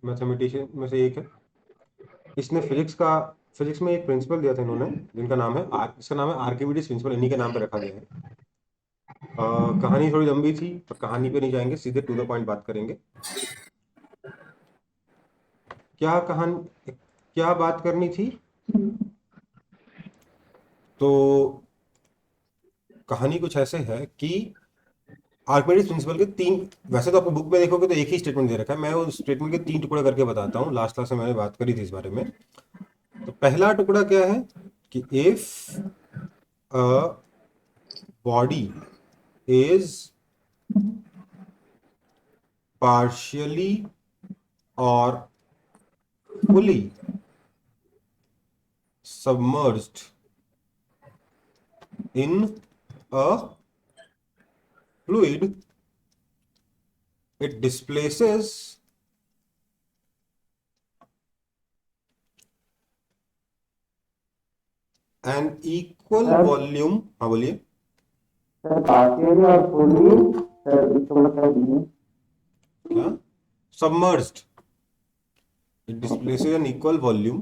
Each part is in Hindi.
मैथमेटिशियन में से एक है। इसने फिजिक्स में एक प्रिंसिपल दिया था इन्होंने, जिसका नाम है आर्किमिडीज प्रिंसिपल, इन्हीं के नाम पे रखा गया है। कहानी थोड़ी लंबी थी, पर कहानी पे नहीं जाएंगे, सीधे टू द पॉइंट बात करेंगे। क्या कहानी, क्या बात करनी थी? तो कहानी कुछ ऐसे है कि आर्किमिडीज प्रिंसिपल के तीन, वैसे तो आपको बुक में देखोगे तो एक ही स्टेटमेंट दे रखा है, मैं उस स्टेटमेंट के तीन टुकड़े करके बताता हूँ। लास्ट क्लास में मैंने बात करी थी इस बारे में। तो पहला टुकड़ा क्या है कि if a body is partially और fully submerged in a fluid, it displaces an equal sir volume। हाँ बोलिए। सर पार्शियली और फुल्ली, सर इसका मतलब नहीं। क्या? Submerged, it displaces an equal volume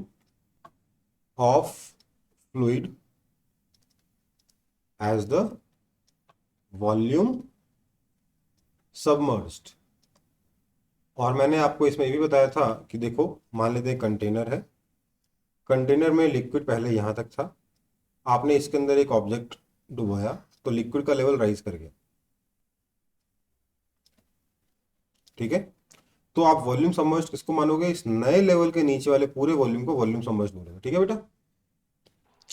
of fluid as the volume submerged। और मैंने आपको इसमें ये भी बताया था कि देखो, मान लेते हैं कंटेनर है, कंटेनर में लिक्विड पहले यहां तक था, आपने इसके अंदर एक ऑब्जेक्ट डुबाया तो लिक्विड का लेवल राइज कर गया। ठीक है, तो आप वॉल्यूम सबमर्ज्ड किसको मानोगे? इस नए लेवल के नीचे वाले पूरे वॉल्यूम को वॉल्यूम सबमर्ज्ड बोलोगे। ठीक है बेटा?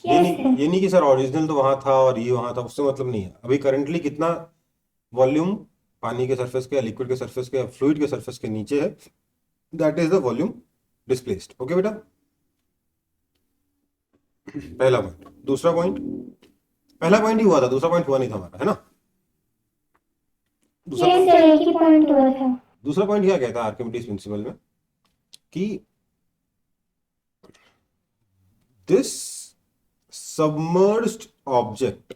ये नहीं कि सर ओरिजिनल तो वहां था और ये वहां था, उससे मतलब नहीं है। अभी करंटली कितना वॉल्यूम पानी के सरफेस के या लिक्विड के सरफेस के या फ्लूइड के सरफेस के नीचे है, that is the volume displaced. Okay बेटा, पहला पॉइंट। दूसरा पॉइंट, पहला पॉइंट ही हुआ था, दूसरा पॉइंट हुआ नहीं था हमारा, है ना? दूसरा यस पॉइंट, सर, एक ही पॉइंट हुआ था। दूसरा पॉइंट क्या कहता है आर्किमिडीज प्रिंसिपल में कि दिस सबमर्ज्ड ऑब्जेक्ट,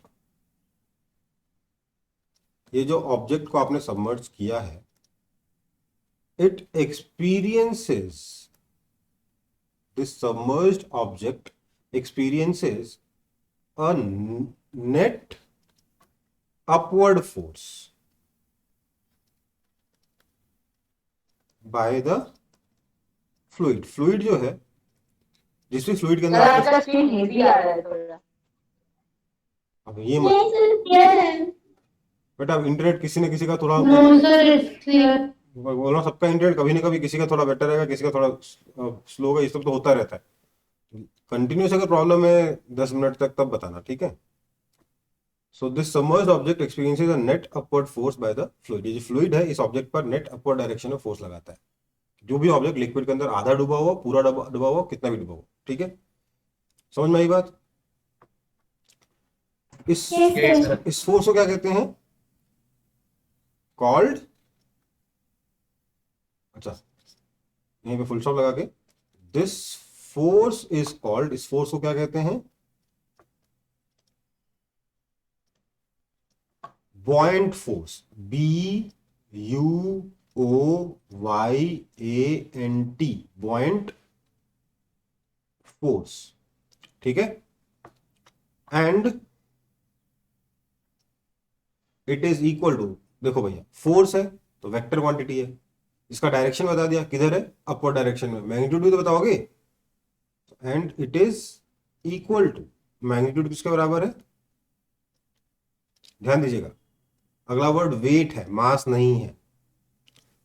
ये जो ऑब्जेक्ट को आपने सबमर्ज किया है, it experiences, this submerged object experiences a net upward force by the fluid. Fluid जो है, जिस भी फ्लूइड के अंदर सर आपने, आपका स्क्रीन हेवी आ रहा है थोड़ा। अब ये मत, नहीं सर, क्लियर है। बेटा इंटरनेट किसी न किसी का थोड़ा, नो सर, इट्स क्लियर। बोल रहा हूं, सबका इंटरनेट कभी ना कभी किसी का थोड़ा बेटर रहेगा, किसी का थोड़ा स्लो होगा, ये सब तो होता रहता है। कंटिन्यूस अगर प्रॉब्लम है 10 मिनट तक, तब बताना, ठीक है? So this submerged object experiences a net upward force by the fluid. ये जो फ्लूइड है इस ऑब्जेक्ट पर नेट अपवर्ड डायरेक्शन में फोर्स लगाता है। जो भी ऑब्जेक्ट लिक्विड के अंदर आधा डूबा हुआ, पूरा डूबा हुआ, कितना भी डूबा हुआ। ठीक है, समझ में आई बात? इस यस सर। इस फोर्स को क्या कहते हैं? कॉल्ड, अच्छा यहीं पे फुल स्टॉप लगा के, दिस फोर्स इज कॉल्ड, इस फोर्स को क्या कहते हैं? Buoyant force. BUOYANT, buoyant force. ठीक है, and it is equal to, देखो भैया फोर्स है तो वेक्टर क्वांटिटी है, इसका डायरेक्शन बता दिया किधर है, अपवर्ड डायरेक्शन में। मैग्नीट्यूड भी तो बताओगे, and it is equal to, magnitude किसके बराबर है? ध्यान दीजिएगा, अगला वर्ड वेट है, मास नहीं है।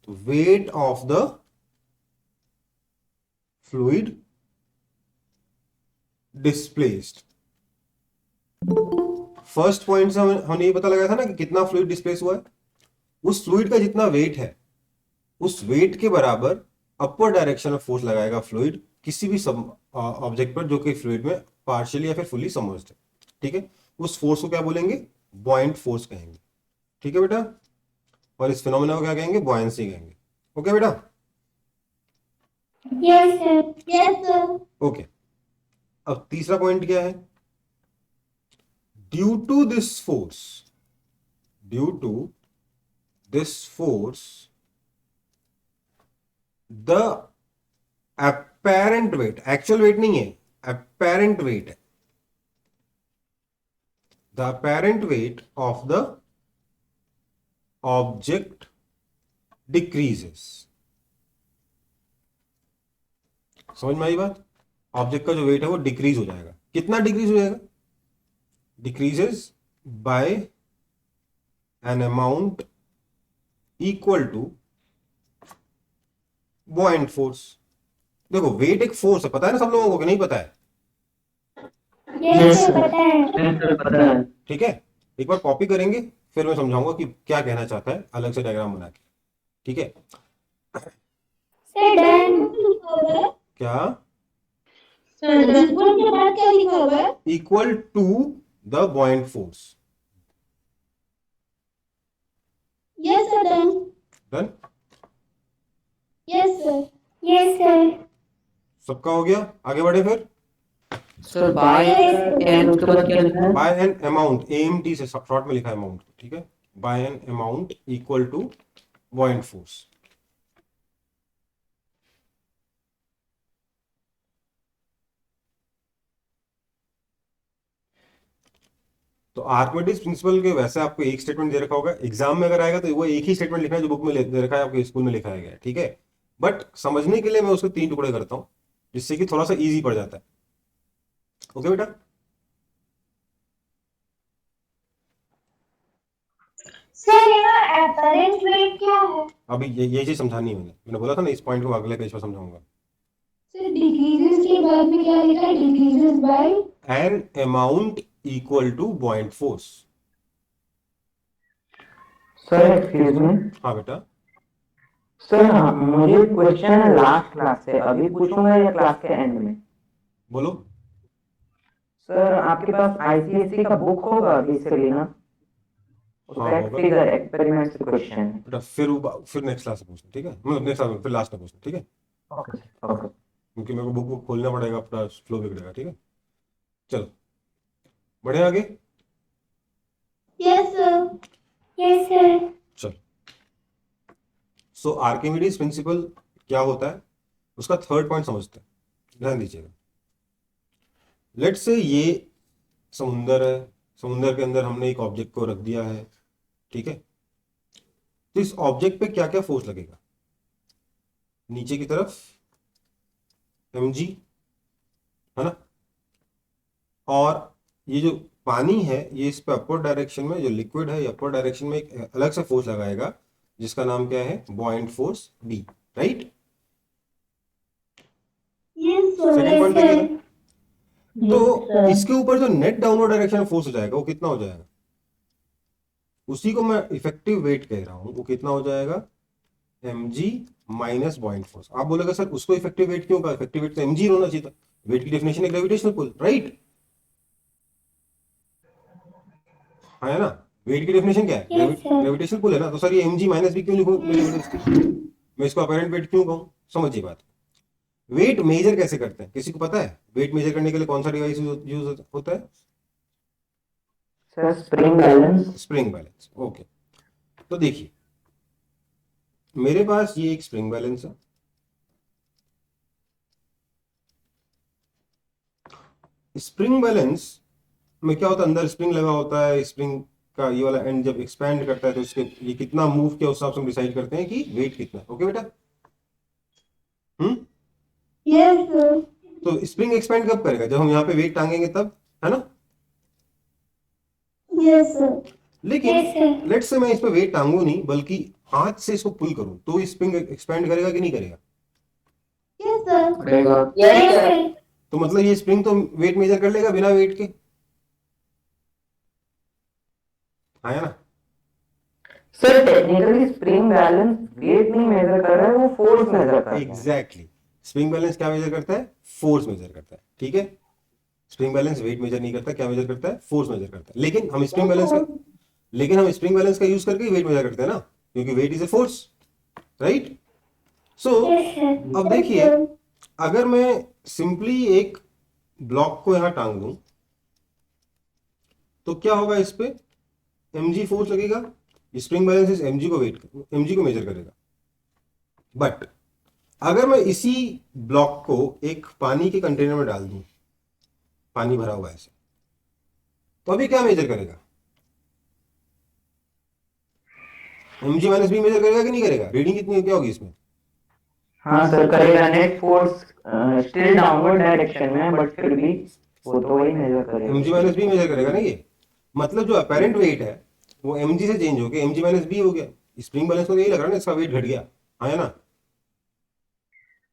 तो weight of the fluid displaced. First point से हमने ये पता लगाया था ना कि कितना फ्लूइड डिस्प्लेस हुआ है। उस फ्लूइड का जितना वेट है, उस वेट के बराबर अपवर्ड डायरेक्शन में फोर्स लगाएगा फ्लूइड किसी भी ऑब्जेक्ट पर जो कि फ्लूइड में पार्शियली या फिर फुल्ली सबमर्ज्ड है। ठीक है, उस फोर्स को क्या बोलेंगे? बॉयंट फोर्स कहेंगे। ठीक है बेटा, और इस फिनोमेना को क्या कहेंगे? बॉयंसी कहेंगे। ओके बेटा? Yes sir. Yes sir. Okay, अब तीसरा पॉइंट क्या है? Due to this force, due to this force, the apparent weight, actual weight नहीं है, apparent weight है, the apparent weight of the object decreases. समझ में आई बात? ऑब्जेक्ट का जो वेट है वो डिक्रीज हो जाएगा. कितना डिक्रीज हो जाएगा? Decreases by an amount equal to buoyant force. देखो वेट एक फोर्स है, पता है ना सब लोगों को कि नहीं पता है? Yes, sir, पता है. yes sir पता है. ठीक है, एक बार कॉपी करेंगे फिर मैं समझाऊंगा कि क्या कहना चाहता है अलग से डायग्राम बना के. ठीक है, Sir, done. लिखा हुआ है. क्या? Sir, equal के बाद क्या लिखा हुआ है? Equal to the buoyant force. Yes, sir, done. Done? Yes, sir. Yes, sir. सबका हो गया, आगे बढ़े फिर. सर बाय एन उसके बाद क्या लिखा है? बाय एन अमाउंट, AMT से शॉर्ट में लिखा है अमाउंट. ठीक है, by an amount equal to buoyant force. तो आर्किमिडीज प्रिंसिपल के वैसे आपको एक स्टेटमेंट दे रखा होगा, एग्जाम में अगर आएगा तो वो एक ही स्टेटमेंट लिखना है जो बुक में दे रखा है, आपके स्कूल में लिखा गया है. ठीक है, बट समझने के लिए मैं उसके 3 टुकड़े करता हूं जिससे कि थोड़ा सा इजी पड़ जाता है. ओके बेटा? Sir, यहाँ apparent weight क्या है? अभी ये चीज समझानी है. मैंने बोला था ना इस पॉइंट को अगले पेज पर समझाऊंगा. Sir, decreases के बाद में क्या लिखा है? Decreases by. An amount equal to buoyant force. Sir excuse me. हाँ बेटा. सर हाँ, मुझे क्वेश्चन है लास्ट क्लास से, अभी पूछूंगा या क्लास के एंड में? बोलो. सर आपके पास आईसीएससी का बुक होगा अभी से लेना, उसका हाँ, एक होगा. फिगर एक्सपेरिमेंट क्वेश्चन है. बेटा फिर नेक्स्ट क्लास में पूछना. ठीक है, मतलब नेक्स्ट क्लास में, फिर लास्ट में पूछना. ठीक है, ओके ओके. क्योंकि मेरे को बुक बुक खोलना पड़ेगा, अपना फ्लो बिगड़ेगा. ठीक है, चलो बढ़े आगे. Yes, sir. Yes, sir. चलो, सो आर्किमिडीज प्रिंसिपल क्या होता है उसका थर्ड पॉइंट समझते हैं. ध्यान दीजिएगा. लेट्स से ये समुंदर है, समुंदर के अंदर हमने एक ऑब्जेक्ट को रख दिया है. ठीक है, तो इस ऑब्जेक्ट पे क्या क्या फोर्स लगेगा? नीचे की तरफ mg है ना, और ये जो पानी है ये इस पे अपर डायरेक्शन में, जो लिक्विड है ये अपर डायरेक्शन में एक अलग से फोर्स लगाएगा जिसका नाम क्या है? Buoyant force B. Right? Yes, sir. Second point Yes, देखिए sir. ना, तो इसके ऊपर जो नेट डाउनवर्ड डायरेक्शन फोर्स हो जाएगा वो कितना हो जाएगा? उसी को मैं इफेक्टिव वेट कह रहा हूं. वो कितना हो जाएगा? mg minus buoyant force. आप बोलेगा सर उसको इफेक्टिव वेट क्यों कहा? इफेक्टिव वेट तो mg होना चाहिए था. वेट की डेफिनेशन है ग्रेविटेशनल पुल. राइट? हाँ है ना, वेट की डेफिनेशन क्या है? Yes, sir. ग्रेविटेशनल पुल है ना. तो सर ये mg माइनस भी क्यों लिखूं? मैं इसको अपैरेंट वेट क्यों कहूं? समझिए बात. वेट मेजर कैसे करते हैं किसी को पता है? वेट मेजर करने के लिए कौन सा डिवाइस यूज होता है? Sir spring balance. Spring balance. Okay, तो देखिए मेरे पास ये एक स्प्रिंग बैलेंस है. स्प्रिंग बैलेंस में क्या होता है? अंदर स्प्रिंग लगा होता है. स्प्रिंग का ये वाला एंड जब एक्सपैंड करता है तो इसके ये कितना मूव किया उस हिसाब से हम डिसाइड करते हैं कि वेट कितना है. ओके बेटा? Yes, sir. तो स्प्रिंग एक्सपैंड कब करेगा? जब हम यहाँ पे वेट टांगेंगे तब, है ना. Yes, sir. लेकिन Yes, sir. लेट्स से मैं इस पे वेट टांगू नहीं बल्कि हाथ से इसको पुल करूं तो स्प्रिंग एक्सपैंड करेगा कि नहीं करेगा? Yes, sir. करेगा. Yes, Yes, sir. sir. तो मतलब ये स्प्रिंग तो वेट मेजर कर लेगा बिना वेट के. हाँ है ना. Sir technically spring balance weight नहीं मेजर कर रहा है, वो फोर्स मेजर कर रहा है. एग्जैक्टली. स्प्रिंग बैलेंस क्या मेजर करता है? फोर्स मेजर करता है. ठीक है, स्प्रिंग बैलेंस वेट मेजर नहीं करता. क्या मेजर करता है? फोर्स मेजर करता है. लेकिन हम स्प्रिंग बैलेंस का यूज करके ही वेट मेजर करते हैं ना, क्योंकि weight is a force. Right? So Yes, sir. अब देखिए, अगर मैं सिंपली एक ब्लॉक को यहां टांग दूं तो क्या होगा? इस पे mg फोर्स लगेगा. स्प्रिंग बैलेंस इज mg को मेजर करेगा. बट अगर मैं इसी ब्लॉक को एक पानी के कंटेनर में डाल दूं, पानी भरा हुआ है ऐसे, तो अभी क्या मेजर करेगा? M G minus B measure करेगा कि नहीं करेगा? रीडिंग कितनी क्या होगी इसमें? हाँ सर करेगा, net force still downward direction में है, बट फिर भी वो तो वही मेजर एम जी करेगा। माइनस बी मेजर करेगा ना ये। मतलब जो अपेरेंट वेट है वो एम जी से चेंज हो गया, एम जी माइनस बी हो गया। स्प्रिंग बैलेंस को यही लग रहा है ना, इसका वेट घट गया, हाँ है ना?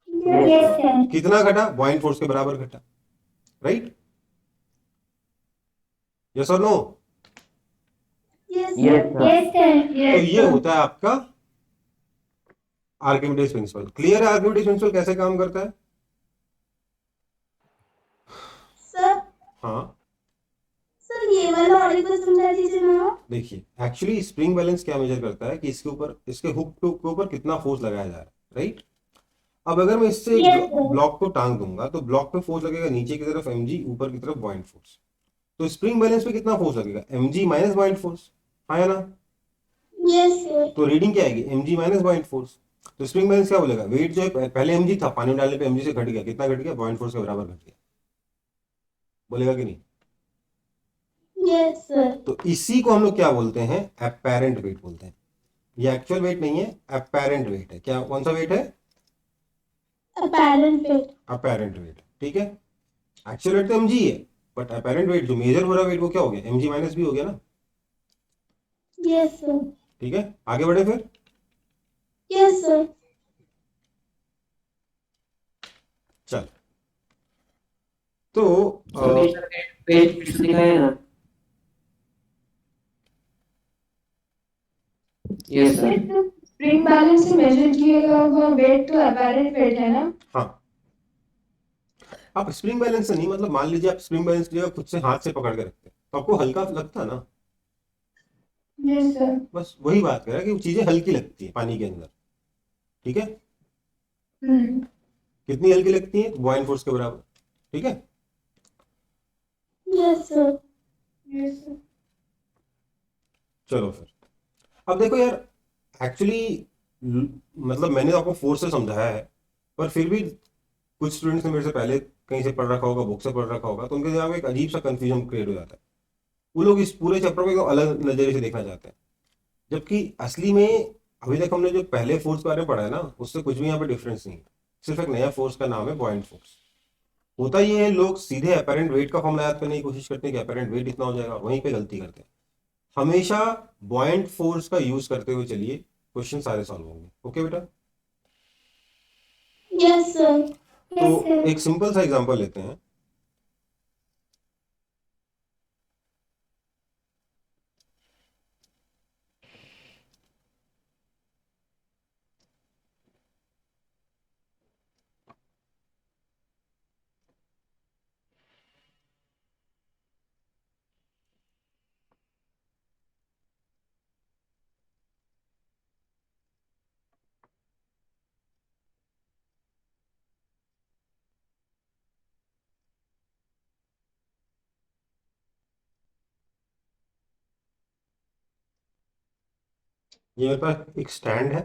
Yes yes sir. सर। कितना घटा? बॉइंट फोर्स के बराबर घटा, राइट? यस और no? Yes yes sir. Sir. Yes sir. तो ये होता है आपका आर्किमिडीज प्रिंसिपल। क्लियर है आर्किमिडीज प्रिंसिपल कैसे काम करता है? सर हाँ, सर ये वाला और एक बार समझा दीजिए ना। देखिए एक्चुअली स्प्रिंग बैलेंस क्या मेजर करता है कि इसके ऊपर, इसके हुक के ऊपर कितना फोर्स लगाया जा रहा है, राइट? अब अगर मैं इससे एक यस सर। ब्लॉक को टांग दूंगा तो ब्लॉक पे फोर्स लगेगा नीचे की तरफ एम जी, ऊपर की तरफ बॉइंट फोर्स। तो स्प्रिंग बैलेंस पे कितना फोर्स लगेगा? M G minus buoyant force, हाँ है ना? Yes sir. तो रीडिंग क्या आएगी? M G minus buoyant force. तो स्प्रिंग बैलेंस क्या बोलेगा? वेट जो है पहले एम जी था, पानी में डालने पे एम जी से घट गया, कितना घट गया? बॉइंट फोर्स के बराबर घट गया, बोलेगा कि नहीं? Yes sir. तो इसी को हम लोग क्या बोलते हैं? अपेरेंट वेट बोलते हैं। ये एक्चुअल वेट नहीं है, अपेरेंट वेट है। क्या, कौन सा वेट है? Apparent wait. अपेरेंट वेट, ठीक है। एक्चुअल वेट तो एम जी है, बट अपेरेंट वेट जो मेजर हो रहा वेट वो क्या हो गया? एम जी माइनस बी हो गया ना, यस सर। ठीक है। आगे बढ़े फिर। Yes sir. चल, तो अभी सर पेज फिर से दिखाएगा। Yes sir. स्प्रिंग बैलेंस से मेजर किया हुआ वेट तो अपैरेंट वेट है ना। हाँ, आप स्प्रिंग बैलेंस से नहीं, मतलब मान लीजिए आप स्प्रिंग बैलेंस की जगह खुद से हाथ से पकड़ के रखते हैं तो आपको हल्का लगता है ना। Yes sir. बस वही बात कर रहा है कि वो चीजें हल्की लगती है पानी के अंदर, ठीक है। कितनी हल्की लगती है? बॉइंट फोर्स के बराबर, ठीक है। Yes sir. Yes sir. चलो फिर, अब देखो यार, एक्चुअली मतलब मैंने तो आपको फोर्स से समझाया है, पर फिर भी कुछ स्टूडेंट्स ने मेरे से पहले कहीं से पढ़ रखा होगा, बुक से पढ़ रखा होगा, तो उनके दिमाग में एक अजीब सा कंफ्यूजन क्रिएट हो जाता है। वो लोग इस पूरे चैप्टर को एकदम अलग नजरिए से देखना चाहते हैं, जबकि असली में अभी तक हमने जो पहले फोर्स के बारे में पढ़ा है ना, उससे कुछ भी यहाँ पे डिफरेंस नहीं है। सिर्फ एक नया फोर्स का नाम है बॉइंट फोर्स। होता ये है, लोग सीधे अपेरेंट वेट का फॉर्मूला याद करने की कोशिश करते हैं कि अपेरेंट वेट इतना हो जाएगा, वहीं पे गलती करते हैं। हमेशा बॉइंट फोर्स का यूज करते हुए चलिए, क्वेश्चन सारे सॉल्व होंगे। ओके बेटा? Yes sir. तो एक सिंपल सा एग्जांपल लेते हैं। ये मेरे पास एक स्टैंड है,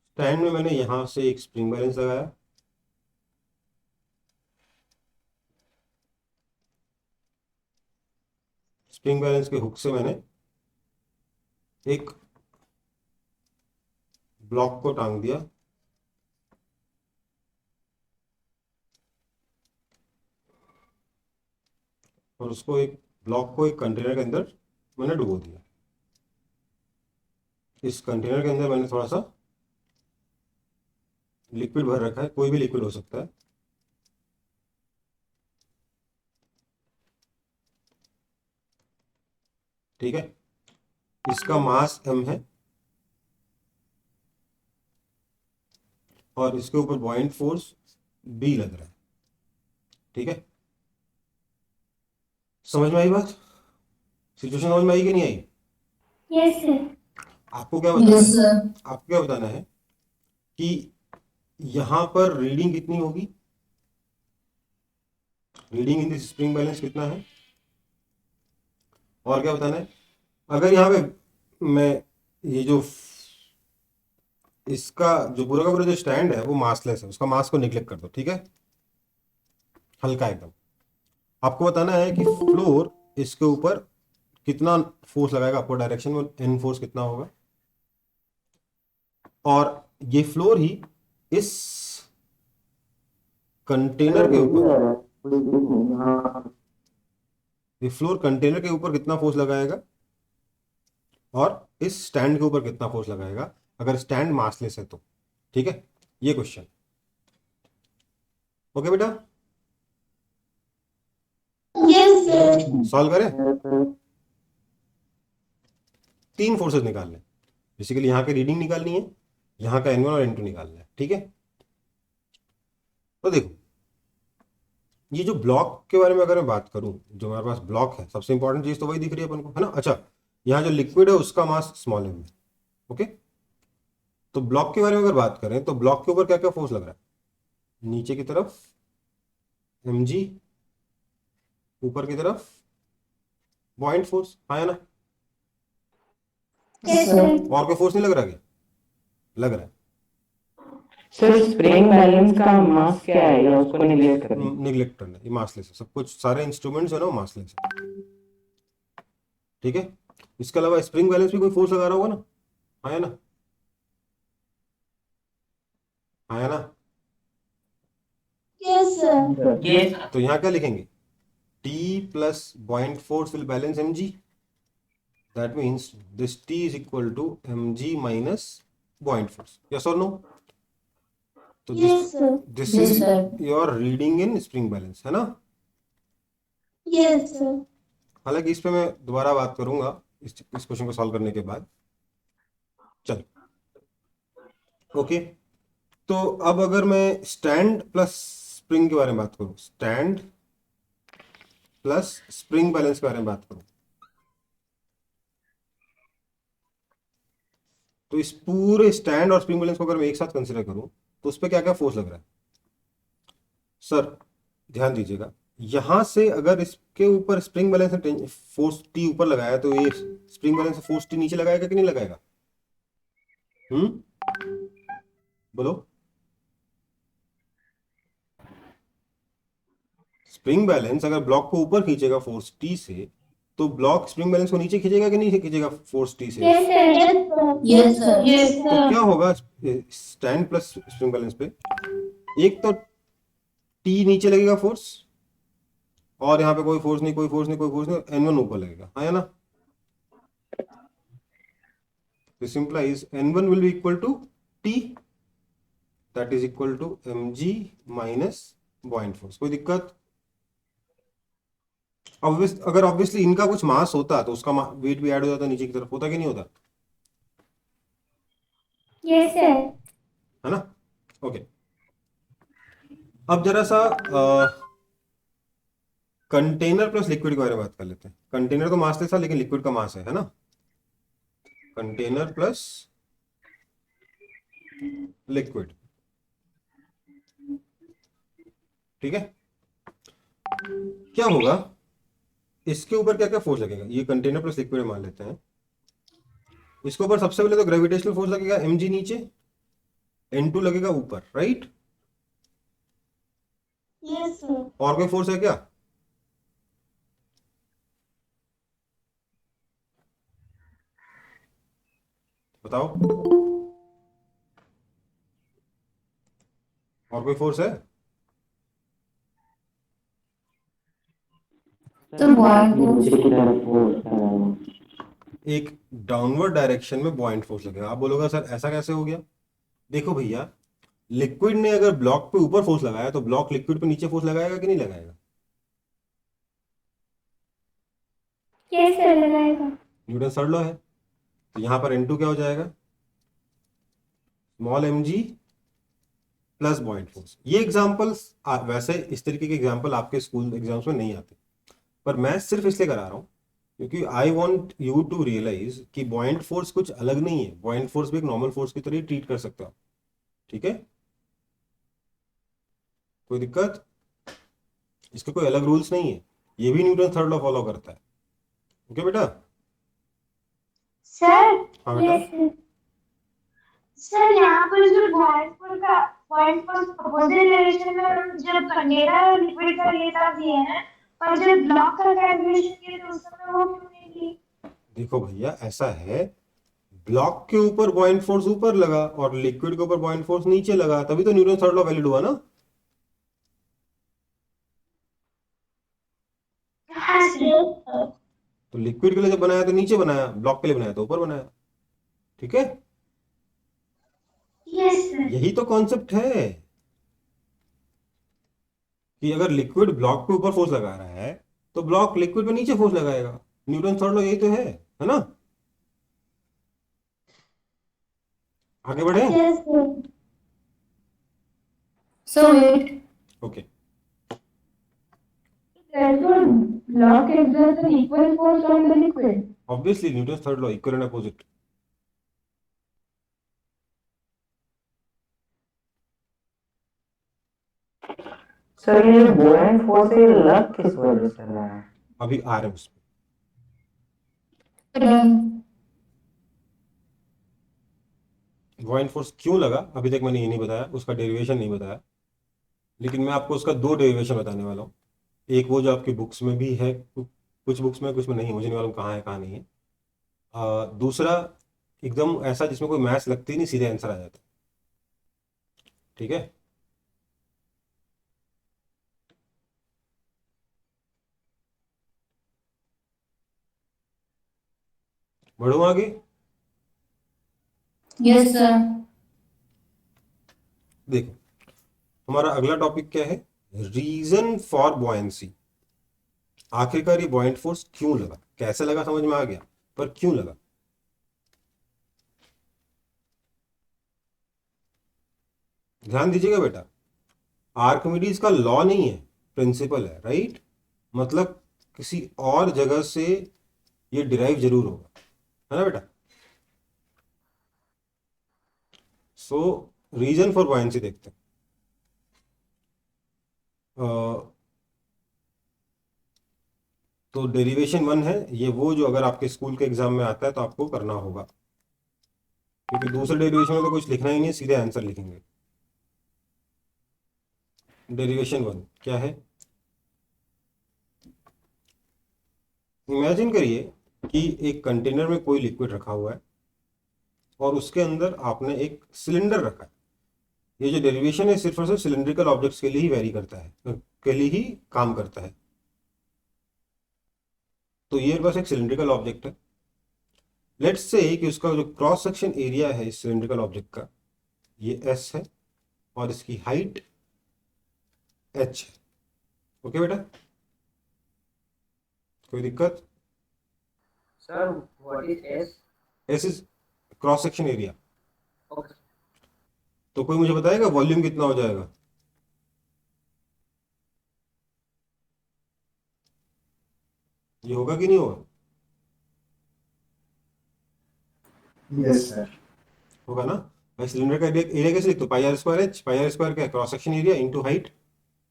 स्टैंड में मैंने यहां से एक स्प्रिंग बैलेंस लगाया, स्प्रिंग बैलेंस के हुक से मैंने एक ब्लॉक को टांग दिया, और उसको एक ब्लॉक को एक कंटेनर के अंदर मैंने डुबो दिया। इस कंटेनर के अंदर मैंने थोड़ा सा लिक्विड भर रखा है, कोई भी लिक्विड हो सकता है, ठीक है। इसका मास m है और इसके ऊपर बॉइंट फोर्स b लग रहा है, ठीक है। समझ में आई बात? सिचुएशन समझ में आई कि नहीं आई? Yes sir. आपको क्या बताना है? आपको क्या बताना है कि यहां पर रीडिंग कितनी होगी? Reading in this spring balance कितना है? और क्या बताना है? अगर यहाँ पे मैं ये जो इसका जो पूरा का पूरा जो स्टैंड है वो मासलेस है, उसका मास को निग्लेक्ट कर दो, ठीक है, हल्का एकदम। आपको बताना है कि फ्लोर इसके ऊपर कितना फोर्स लगाएगा, अपवर्ड डायरेक्शन में एन फोर्स कितना होगा, और ये फ्लोर ही इस कंटेनर के ऊपर, ये फ्लोर कंटेनर के ऊपर कितना फोर्स लगाएगा और इस स्टैंड के ऊपर कितना फोर्स लगाएगा अगर स्टैंड मासलेस है तो, ठीक है, ये क्वेश्चन। ओके बेटा, यस सर। सॉल्व करें। 3 फोर्सेस निकालने, बेसिकली यहाँ की रीडिंग निकालनी है, यहाँ का N1 और N2 निकालना है, ठीक है। तो देखो, ये जो ब्लॉक के बारे में अगर मैं बात करूं, जो हमारे पास ब्लॉक है, सबसे इंपॉर्टेंट चीज तो वही दिख रही है अपन को, है ना। अच्छा, यहाँ जो लिक्विड है उसका मास स्मॉल m है, ओके। तो ब्लॉक के बारे में अगर बात करें तो ब्लॉक के ऊपर क्या क्या फोर्स लग रहा है, नीचे की तरफ mg, ऊपर की तरफ पॉइंट फोर्स, हाँ या ना। Yes sir. और कोई फोर्स नहीं लग रहा, क्या लग रहा है? सर स्प्रिंग बैलेंस का मास क्या है या उसको निग्लेक्ट करें? निग्लेक्ट करना, ये मासलेस है, सब कुछ सारे इंस्ट्रूमेंट्स है ना वो मासलेस है, ठीक है। इसके अलावा स्प्रिंग बैलेंस भी कोई फोर्स लगा रहा होगा ना, हाँ या ना, हाँ या ना। Yes sir. यस। तो यहाँ क्या लिखेंगे, T plus buoyant force will balance mg, that means this T is equal to mg minus buoyant force, yes और नो। तो yes sir. This Yes, is sir. Your reading in spring balance, है ना। Yes sir. हालांकि इस पे मैं दोबारा बात करूंगा इस क्वेश्चन को सॉल्व करने के बाद। चल, ओके। तो अब अगर मैं स्टैंड प्लस स्प्रिंग के बारे में बात करूं, स्टैंड प्लस स्प्रिंग बैलेंस के बारे में बात करूं, तो इस पूरे स्टैंड और स्प्रिंग बैलेंस को अगर मैं एक साथ कंसीडर करूं तो उस पर क्या क्या फोर्स लग रहा है। सर ध्यान दीजिएगा, यहां से अगर इसके ऊपर स्प्रिंग बैलेंस ने फोर्स टी ऊपर लगाया तो ये स्प्रिंग बैलेंस से फोर्स टी नीचे लगाएगा कि नहीं लगाएगा? बोलो। स्प्रिंग बैलेंस अगर ब्लॉक को ऊपर खींचेगा फोर्स टी से, तो ब्लॉक स्प्रिंग बैलेंस को नीचे खींचेगा कि नहीं खींचेगा फोर्स टी से? Yes sir. Yes sir. Yes तो क्या होगा स्टैंड प्लस स्प्रिंग बैलेंस पे, एक तो टी नीचे लगेगा फोर्स, और यहाँ पे कोई फोर्स नहीं, कोई फोर्स नहीं, कोई फोर्स नहीं, N1 ऊपर लगेगा, हाँ या ना। This implies N1 will be equal to T, that is equal to mg minus buoyant force. कोई दिक्कत? अगर ऑब्वियसली इनका कुछ मास होता तो उसका वेट भी ऐड हो जाता नीचे की तरफ, होता कि नहीं होता, यस सर। है ना। ओके, अब जरा सा कंटेनर प्लस लिक्विड के बारे में बात कर लेते हैं। कंटेनर तो मासलेस था लेकिन लिक्विड का मास है ना। कंटेनर प्लस लिक्विड, ठीक है। क्या होगा, इसके ऊपर क्या क्या फोर्स लगेगा, ये कंटेनर प्लस लिक्विड मान लेते हैं। इसके ऊपर सबसे पहले तो ग्रेविटेशनल फोर्स लगेगा mg नीचे, N2 लगेगा ऊपर, राइट। Yes sir. और कोई फोर्स है क्या? बताओ, और कोई फोर्स है? तो पॉइंट नीचे की तरफ फोर्स एक डाउनवर्ड डायरेक्शन में पॉइंट फोर्स लगेगा। आप बोलोगे सर ऐसा कैसे हो गया? देखो भैया, लिक्विड ने अगर ब्लॉक पे ऊपर फोर्स लगाया तो ब्लॉक लिक्विड पे नीचे फोर्स लगाएगा कि नहीं लगाएगा? यस सर लगाएगा। न्यूटन थर्ड लॉ है। तो यहां पर N2 क्या हो जाएगा, small mg plus buoyant force. ये एग्जांपल्स वैसे इस तरीके के एग्जांपल आपके स्कूल एग्जाम्स में नहीं आते, पर मैं सिर्फ इसलिए करा रहा हूं क्योंकि I want you to realize कि पॉइंट फोर्स कुछ अलग नहीं है, पॉइंट फोर्स भी एक नॉर्मल फोर्स की तरह ट्रीट कर सकते हो, ठीक है। कोई दिक्कत? इसके कोई अलग रूल्स नहीं है, ये भी न्यूटन थर्ड लॉ फॉलो करता है, ओके बेटा। सर। हाँ बेटा। Yes sir. सर यहाँ पर जो पॉइंट पर अपोजिट डायरेक्शन में जब कंटेनर लिक्विड का ये था दिया है ना, पर जब ब्लॉक का कैलकुलेशन किया तो उस समय वो क्यों नहीं दी? देखो भैया, ऐसा है, ब्लॉक के ऊपर बॉइंट फोर्स ऊपर लगा और लिक्विड के ऊपर बॉइंट फोर्स नीचे लगा, तभी तो न्यूटन थर्ड लॉ वैलिड हुआ ना। हाँ सर। तो लिक्विड के लिए जब बनाया तो नीचे बनाया, ब्लॉक के लिए बनाया तो ऊपर बनाया। ठीक है, यस सर। यही तो कॉन्सेप्ट है कि अगर लिक्विड ब्लॉक के ऊपर फोर्स लगा रहा है तो ब्लॉक लिक्विड पे नीचे फोर्स लगाएगा। न्यूटन थर्ड लॉ यही तो है ना। आगे बढ़े। Yes sir. So wait, okay, therefore block exerts an equal force on the liquid. Obviously Newton third law, equal and opposite. Sir ये बुओयंट फोर्स ये लग किस वजह से रहा है? अभी आ रहे हैं उसमें। Done. बॉइंट फोर्स क्यों लगा अभी तक मैंने ये नहीं बताया, उसका डेरिवेशन नहीं बताया, लेकिन मैं आपको उसका दो डेरिवेशन बताने वाला हूँ। एक वो जो आपकी बुक्स में भी है, कुछ बुक्स में, कुछ में नहीं है, मुझे नहीं मालूम कहाँ है कहाँ नहीं है। दूसरा एकदम ऐसा जिसमें कोई मैथ्स लगती नहीं, सीधे आंसर आ जाता है। ठीक है, बढ़ो आगे। Yes sir. देखो, हमारा अगला टॉपिक क्या है, रीजन फॉर बॉयंसी। आखिरकार ये बॉइंट फोर्स क्यों लगा, कैसे लगा समझ में आ गया, पर क्यों लगा। ध्यान दीजिएगा बेटा, आर्किमिडीज का लॉ नहीं है, प्रिंसिपल है, राइट। मतलब किसी और जगह से ये डिराइव जरूर होगा, है ना बेटा। सो रीजन फॉर बॉयंसी देखते हैं। तो डेरिवेशन वन है ये, वो जो अगर आपके स्कूल के एग्जाम में आता है तो आपको करना होगा, क्योंकि दूसरे डेरिवेशन में तो कुछ लिखना ही नहीं है, सीधे आंसर लिखेंगे। डेरिवेशन वन क्या है, इमेजिन करिए कि एक कंटेनर में कोई लिक्विड रखा हुआ है और उसके अंदर आपने एक सिलेंडर रखा है। ये जो डेरिवेशन है सिर्फ और सिर्फ सिलेंड्रिकल ऑब्जेक्ट्स के लिए ही वेरी करता है, के लिए ही काम करता है। तो ये बस एक सिलेंड्रिकल ऑब्जेक्ट है। लेट्स से कि उसका जो क्रॉस सेक्शन एरिया है इस सिलेंड्रिकल ऑब्जेक्ट का, ये एस है और इसकी हाइट एच है। ओके बेटा, कोई दिक्कत। Sir what is S? S is cross section area. Okay. तो कोई मुझे बताएगा वॉल्यूम कितना हो जाएगा। ये होगा कि नहीं होगा। Yes sir. होगा ना भाई। सिलेंडर का एरिया कैसे लिखते हो, pi R square H. Pi R square क्या है, cross section area into height,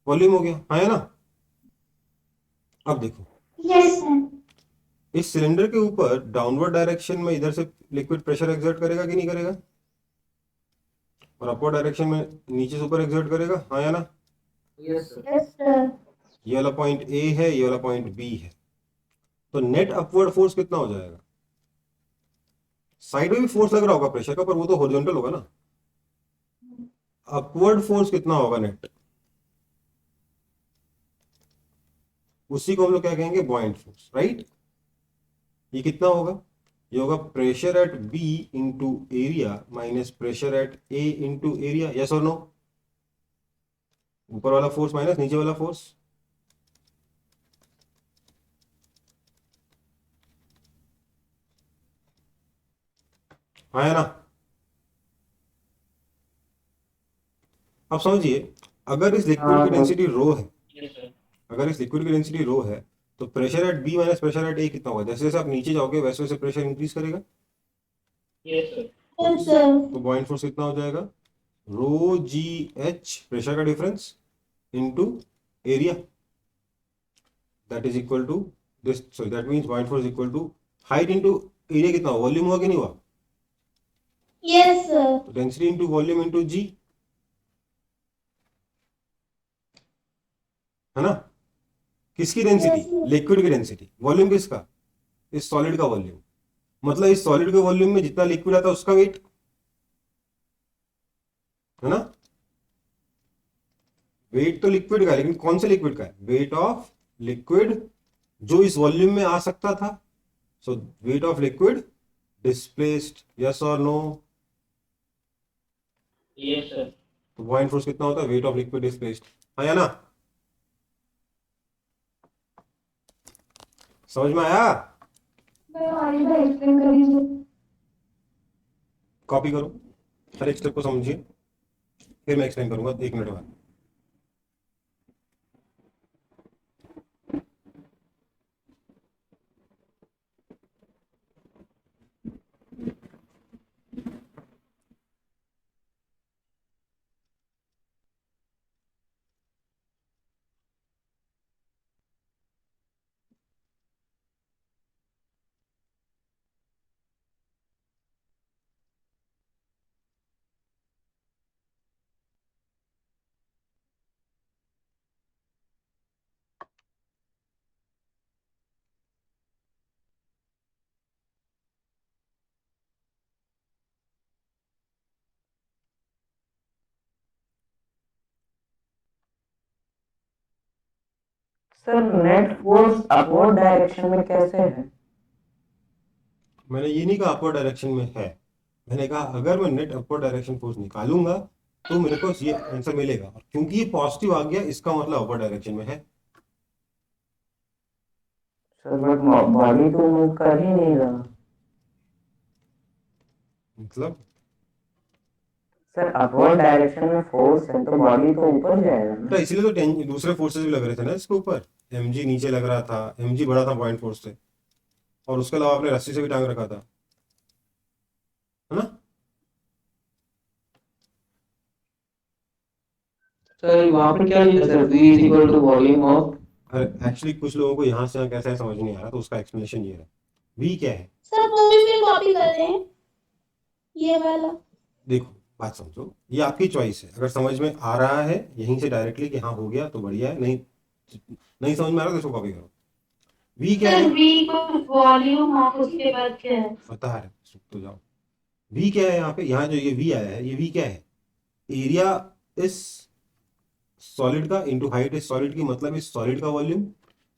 volume हो गया, हाँ है ना। अब देखो, यस सर। इस सिलेंडर के ऊपर डाउनवर्ड डायरेक्शन में इधर से लिक्विड प्रेशर एक्सर्ट करेगा कि नहीं करेगा, और अपवर्ड डायरेक्शन में नीचे से ऊपर एक्सर्ट करेगा, हाँ या ना। Yes sir. Yes sir. ये वाला पॉइंट ए है, ये वाला पॉइंट बी है। तो नेट अपवर्ड फोर्स कितना हो जाएगा। साइड में भी फोर्स लग रहा होगा प्रेशर का, पर वो तो हॉरिजॉन्टल होगा ना। अपवर्ड फोर्स कितना होगा नेट, उसी को हम लोग क्या कहेंगे, बॉयंट फोर्स, राइट। ये कितना होगा, ये होगा pressure at B into area minus pressure at A into area. Yes और नो। ऊपर वाला फोर्स माइनस नीचे वाला फोर्स। हाँ है ना। अब समझिए, अगर इस लिक्विड हाँ की सर। डेंसिटी रो है, यस सर। अगर इस लिक्विड की डेंसिटी रो है, तो pressure at B minus pressure at A कितना होगा। जैसे जैसे आप नीचे जाओगे वैसे वैसे प्रेशर इंक्रीज करेगा। Yes sir. Yes sir. तो बॉइंट फोर्स कितना हो जाएगा, रो जी एच, प्रेशर का difference, into area, that is equal to this. Sorry, that means buoyant force equal to height into area. कितना वॉल्यूम हुआ कि नहीं हुआ। Yes, sir. तो density into volume into G, है ना? किसकी डेंसिटी? Yes, sir. लिक्विड की डेंसिटी। वॉल्यूम किसका? इस सॉलिड का वॉल्यूम। मतलब इस सॉलिड के वॉल्यूम में जितना लिक्विड आता है उसका वेट, है ना? वेट तो लिक्विड का है, लेकिन कौन से लिक्विड का है? वेट ऑफ लिक्विड जो इस वॉल्यूम में आ सकता था। So weight of liquid displaced, yes और नो? Yes sir. तो बॉइंट फोर्स कितना होता है? वेट ऑफ लिक्विड डिस्प्लेस्ड, हाँ या ना? समझ में आया? मैं और एक बार एक्सप्लेन कर दीजिए। कॉपी करो, हर एक स्टेप को समझिए, फिर मैं एक्सप्लेन करूंगा 1 मिनट बाद। Sir net force upward direction में कैसे है? मैंने ये नहीं कहा अपवर्ड डायरेक्शन में है, मैंने कहा अगर मैं नेट अपवर्ड डायरेक्शन फोर्स निकालूंगा तो मेरे को ये आंसर मिलेगा, और क्योंकि ये पॉजिटिव आ गया इसका मतलब अपवर्ड डायरेक्शन में है। सर बट बॉडी तो मूव कर ही नहीं रहा। मतलब सर अपवर्ड डायरेक्शन में फोर्स है तो बॉडी तो ऊपर जाएगा तो ना। इसीलिए तो दूसरे फोर्सेस भी लग रहे थे ना इसके ऊपर। mg नीचे लग रहा था, mg बड़ा था पॉइंट फोर्स से, और उसके अलावा आपने रस्सी से भी टांग रखा था, है ना? सर वहाँ पे क्या लिखा sir? V is equal to volume of. Actually कुछ लोगों को यहाँ से यहाँ कैसा है समझ नहीं आ रहा, तो उसका एक्सप्लेनेशन ये है। v क्या है? सर वो भी फिर कॉपी कर रहे हैं ये वाला। देखो बात समझो, ये आपकी चॉइस है, अगर समझ में आ रहा है यहीं से डायरेक्टली कि हाँ हो गया तो बढ़िया है, नहीं नहीं समझ में आ रहा तो इसको कॉपी करो। v क्या है? सर V को वॉल्यूम ऑफ उसके बाद क्या है? बता रहे तो जाओ। v क्या है यहाँ पे? यहाँ जो ये v आया है, ये v क्या है? एरिया इस सॉलिड का इंटू हाइट इस सॉलिड की, मतलब इस सॉलिड का volume.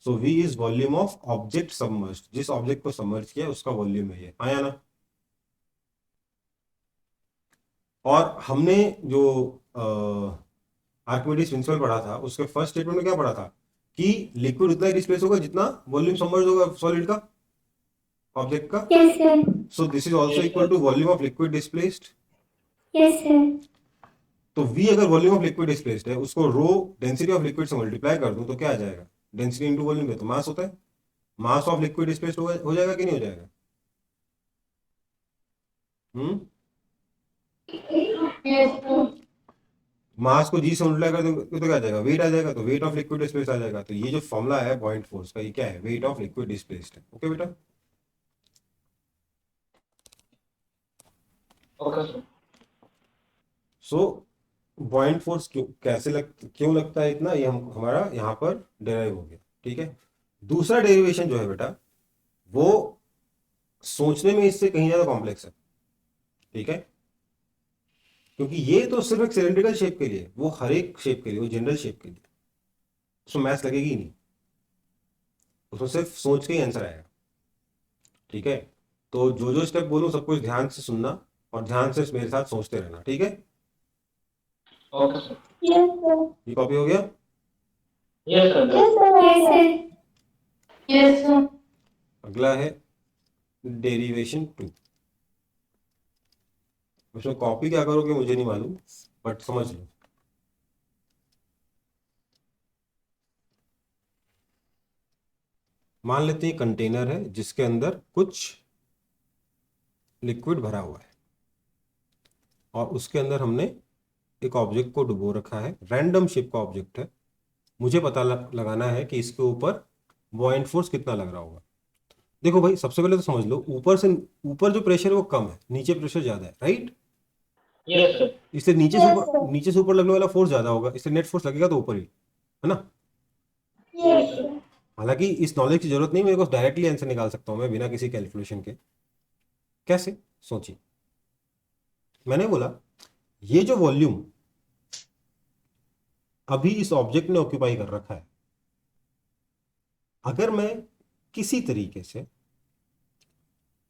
So v is volume of object submerged, जिस ऑब्जेक्ट को सबमर्ज किया उसका वॉल्यूम है ये, आया ना? और हमने जो आर्किमिडीज प्रिंसिपल पढ़ा था उसके फर्स्ट स्टेटमेंट में क्या पढ़ा था कि लिक्विड उतना ही डिस्प्लेस होगा जितना वॉल्यूम सबमर्ज होगा सॉलिड का, ऑब्जेक्ट का। Yes, sir. So this is also equal to volume of liquid displaced. Yes, sir. तो v अगर वॉल्यूम ऑफ लिक्विड डिस्प्लेस्ड है, उसको रो डेंसिटी ऑफ लिक्विड से मल्टीप्लाई कर दूं तो क्या आ जाएगा? डेंसिटी इंटू वॉल्यूम पे तो मास होता है, मास ऑफ लिक्विड डिस्प्लेस्ड हो जाएगा कि नहीं हो जाएगा? Yes, sir. मास को जी से मल्टीप्लाई कर दूं तो क्या आ जाएगा? वेट आ जाएगा, तो वेट ऑफ लिक्विड डिस्प्लेस्ड आ जाएगा। तो ये जो फॉर्मूला है पॉइंट फोर्स का, ये क्या है? वेट ऑफ लिक्विड डिस्प्लेस्ड है। ओके बेटा? Okay sir. So point force क्यों लगता है इतना, ये हमारा यहाँ पर डेराइव हो गया। ठीक है, दूसरा डेरिवेशन जो है बेटा वो सोचने में इससे कहीं ज्यादा कॉम्प्लेक्स है। ठीक है, क्योंकि ये तो सिर्फ एक सिलेंड्रिकल शेप के लिए, वो हर एक शेप के लिए, वो जनरल शेप के लिए, उसमें मैथ्स लगेगी ही नहीं, उसमें सिर्फ सोच के ही आंसर आएगा। ठीक है, तो जो जो स्टेप बोलूं सब कुछ ध्यान से सुनना और ध्यान से मेरे साथ सोचते रहना। ठीक है, ओके सर। Yes, sir. ये कॉपी हो गया? Yes sir. Yes, sir. Yes, sir. Yes, sir. अगला है डेरिवेशन 2। उसमें कॉपी क्या करोगे मुझे नहीं मालूम, बट समझ लो। मान लेते हैं कंटेनर है जिसके अंदर कुछ लिक्विड भरा हुआ है, और उसके अंदर हमने एक ऑब्जेक्ट को डुबो रखा है, रैंडम शेप का ऑब्जेक्ट है। मुझे पता लगाना है कि इसके ऊपर बॉइंट फोर्स कितना लग रहा होगा। देखो भाई, सबसे पहले तो समझ लो, ऊपर जो प्रेशर है वो कम है, नीचे प्रेशर ज्यादा है, राइट? Yes sir. इसलिए Yes, sir. नीचे से ऊपर लगने वाला फोर्स ज्यादा होगा, इसलिए नेट फोर्स लगेगा तो ऊपर ही, है ना? Yes, sir. हालांकि इस नॉलेज की जरूरत नहीं, मेरे को डायरेक्टली आंसर निकाल सकता हूं मैं बिना किसी कैलकुलेशन के। कैसे? सोचिए। मैंने बोला ये जो वॉल्यूम अभी इस ऑब्जेक्ट ने ऑक्यूपाई कर रखा है, अगर मैं किसी तरीके से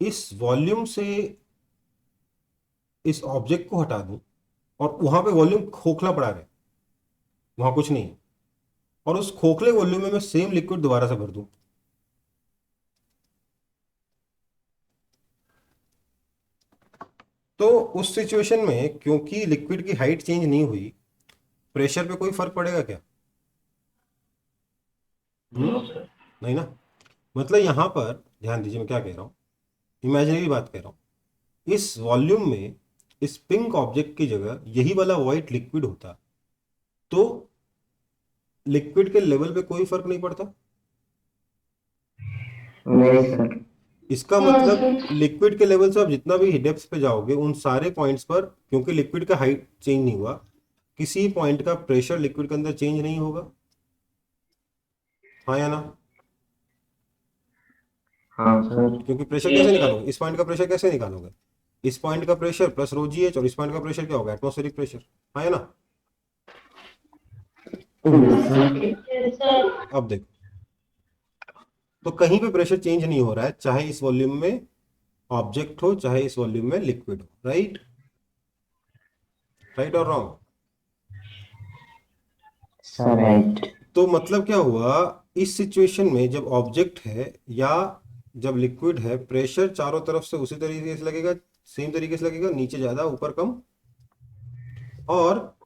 इस वॉल्यूम से इस ऑब्जेक्ट को हटा दूं और वहां पे वॉल्यूम खोखला पड़ा रहे, वहां कुछ नहीं है, और उस खोखले वॉल्यूम में मैं सेम लिक्विड दोबारा से भर दूं, तो उस सिचुएशन में क्योंकि लिक्विड की हाइट चेंज नहीं हुई, प्रेशर पे कोई फर्क पड़ेगा क्या? No sir. नहीं ना। मतलब यहां पर ध्यान दीजिए, मैं क्या कह रहा हूं, इमेजिनरी बात कह रहा हूं। इस वॉल्यूम में इस पिंक ऑब्जेक्ट की जगह यही वाला व्हाइट लिक्विड होता तो लिक्विड के लेवल पे कोई फर्क नहीं पड़ता। नहीं सर। इसका मतलब लिक्विड के लेवल से आप जितना भी डेप्थ पे जाओगे उन सारे पॉइंट्स पर, क्योंकि लिक्विड का हाइट चेंज नहीं हुआ, किसी पॉइंट का प्रेशर लिक्विड के अंदर चेंज नहीं होगा, हाँ या ना? हाँ सर। क्योंकि प्रेशर कैसे निकालोगे, इस पॉइंट का प्रेशर कैसे निकालोगे? इस पॉइंट का प्रेशर प्लस रो जी एच, और इस पॉइंट का प्रेशर क्या होगा? एटमॉस्फेरिक प्रेशर, हाँ या ना? Yes, sir. अब देखो, तो कहीं पे प्रेशर चेंज नहीं हो रहा है, चाहे इस वॉल्यूम में ऑब्जेक्ट हो चाहे इस वॉल्यूम में लिक्विड हो, राइट? राइट और रॉन्ग? Sir right. तो मतलब क्या हुआ, इस सिचुएशन में जब ऑब्जेक्ट है या जब लिक्विड है, प्रेशर चारों तरफ से उसी तरीके से लगेगा, सेम तरीके से लगेगा, नीचे ज्यादा ऊपर कम, और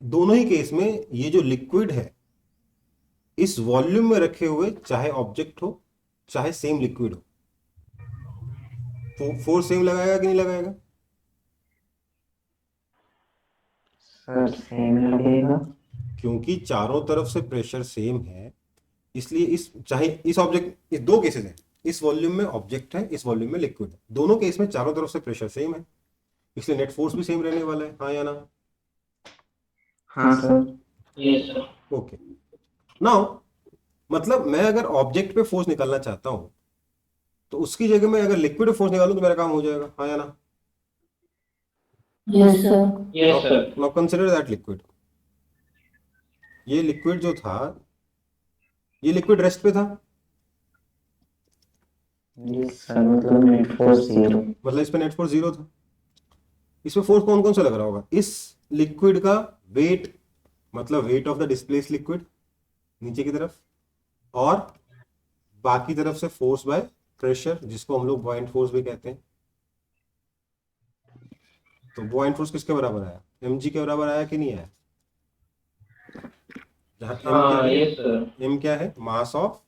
दोनों ही केस में ये जो लिक्विड है इस वॉल्यूम में रखे हुए, चाहे ऑब्जेक्ट हो चाहे सेम लिक्विड हो, फोर्स सेम लगाएगा कि नहीं लगाएगा? सर सेम लगेगा। क्योंकि चारों तरफ से प्रेशर सेम है, इसलिए चाहे इस ऑब्जेक्ट, इस दो केसेस हैं, इस वॉल्यूम में ऑब्जेक्ट है, इस वॉल्यूम में लिक्विड है, दोनों केस में चारों तरफ से प्रेशर सेम है, इसलिए नेट फोर्स भी सेम रहने वाला है, हाँ या ना? हाँ sir. Yes sir. Okay. Now मतलब मैं अगर ऑब्जेक्ट पे फोर्स निकालना चाहता हूं तो उसकी जगह में अगर लिक्विड पे फोर्स निकालूं तो मेरा काम हो जाएगा, हाँ या ना? Yes, sir. Yes sir. Now consider that liquid, ये लिक्विड जो था, ये लिक्विड रेस्ट पे था, यस सर, मतलब नेट फोर्स 0। मतलब इस पे नेट फोर्स 0 था। इसमें फोर्स कौन कौन सा लग रहा होगा? इस लिक्विड का वेट, मतलब weight of the displace liquid नीचे की तरफ, और बाकी तरफ से फोर्स बाय प्रेशर, जिसको हम लोग बॉइंट फोर्स भी कहते हैं। तो बॉइंट फोर्स किसके बराबर आया? mg के बराबर आया कि नहीं आया? जहां हाँ यस सर। m क्या है? Mass of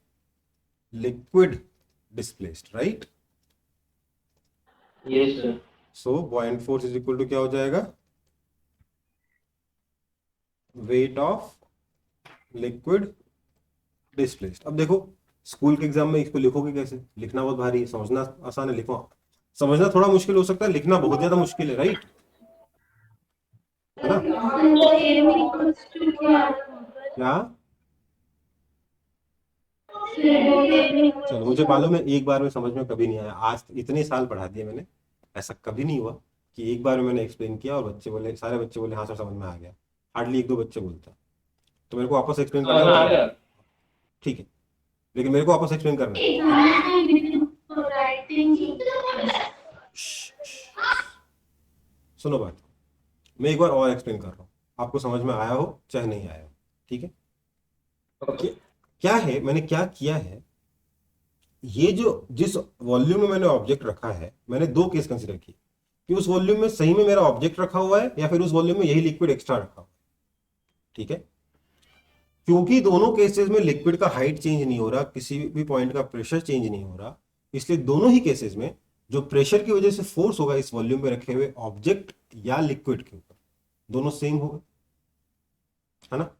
liquid displaced, right? Yes sir. So buoyant force is equal to क्या हो जाएगा? Weight of liquid displaced. अब देखो, स्कूल के एग्जाम में इसको लिखोगे कैसे? लिखना बहुत भारी है, समझना आसान है, लिखो। समझना थोड़ा मुश्किल हो सकता है, लिखना बहुत ज्यादा मुश्किल है, राइट? है ना? क्या? चलो, मुझे मालूम है एक बार में समझ में कभी नहीं आया, आज इतने साल पढ़ा दिए मैंने, ऐसा कभी नहीं हुआ कि एक बार में मैंने एक्सप्लेन किया और बच्चे बोले, सारे बच्चे बोले हाँ सर समझ में आ गया। हार्डली एक दो बच्चे बोलता, तो मेरे को वापस एक्सप्लेन समझ में करना आ है, गया। ठीक है, लेकिन मेरे को वापस एक्सप्लेन करना है। सुनो बात, मैं एक बार और एक्सप्लेन कर रहा हूँ, आपको समझ में आया हो चाहे नहीं आया हो, ठीक है? क्या है, मैंने क्या किया है, ये जो जिस वॉल्यूम में मैंने ऑब्जेक्ट रखा है, मैंने दो केस कंसीडर किए कि उस वॉल्यूम में सही में मेरा ऑब्जेक्ट रखा हुआ है या फिर उस वॉल्यूम में यही लिक्विड एक्स्ट्रा रखा हुआ है, ठीक है? क्योंकि दोनों केसेस में लिक्विड का हाइट चेंज नहीं हो रहा, किसी भी पॉइंट का प्रेशर चेंज नहीं हो रहा, इसलिए दोनों ही केसेस में जो प्रेशर की वजह से फोर्स होगा इस वॉल्यूम में रखे हुए ऑब्जेक्ट या लिक्विड के ऊपर, दोनों सेम होगा, है ना?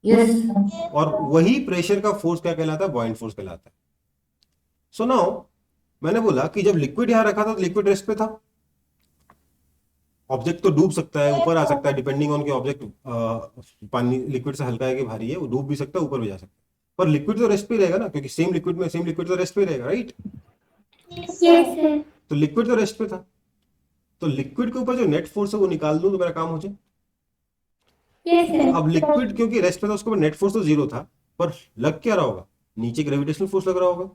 यस और वही प्रेशर का फोर्स क्या कहलाता है? बॉइंट फोर्स कहलाता है। सो नाउ मैंने बोला कि जब लिक्विड यहां रखा था तो लिक्विड रेस्ट पे था। ऑब्जेक्ट तो डूब सकता है, ऊपर आ सकता है, डिपेंडिंग ऑन कि ऑब्जेक्ट पानी लिक्विड से हल्का है कि भारी है, वो डूब भी सकता है, ऊपर भी जा सकता है। पर लिक्विड तो रेस्ट पे रहेगा ना, क्योंकि सेम लिक्विड तो रेस्ट पे रहेगा, राइट? Yes sir. तो लिक्विड तो रेस्ट पे था, तो लिक्विड के ऊपर जो नेट फोर्स है वो निकाल दूं तो मेरा काम हो जाए। Yes sir. अब लिक्विड क्योंकि रेस्ट पे था, उसके ऊपर नेट फोर्स तो जीरो था, पर लग क्या रहा होगा? नीचे ग्रेविटेशनल फोर्स लग रहा होगा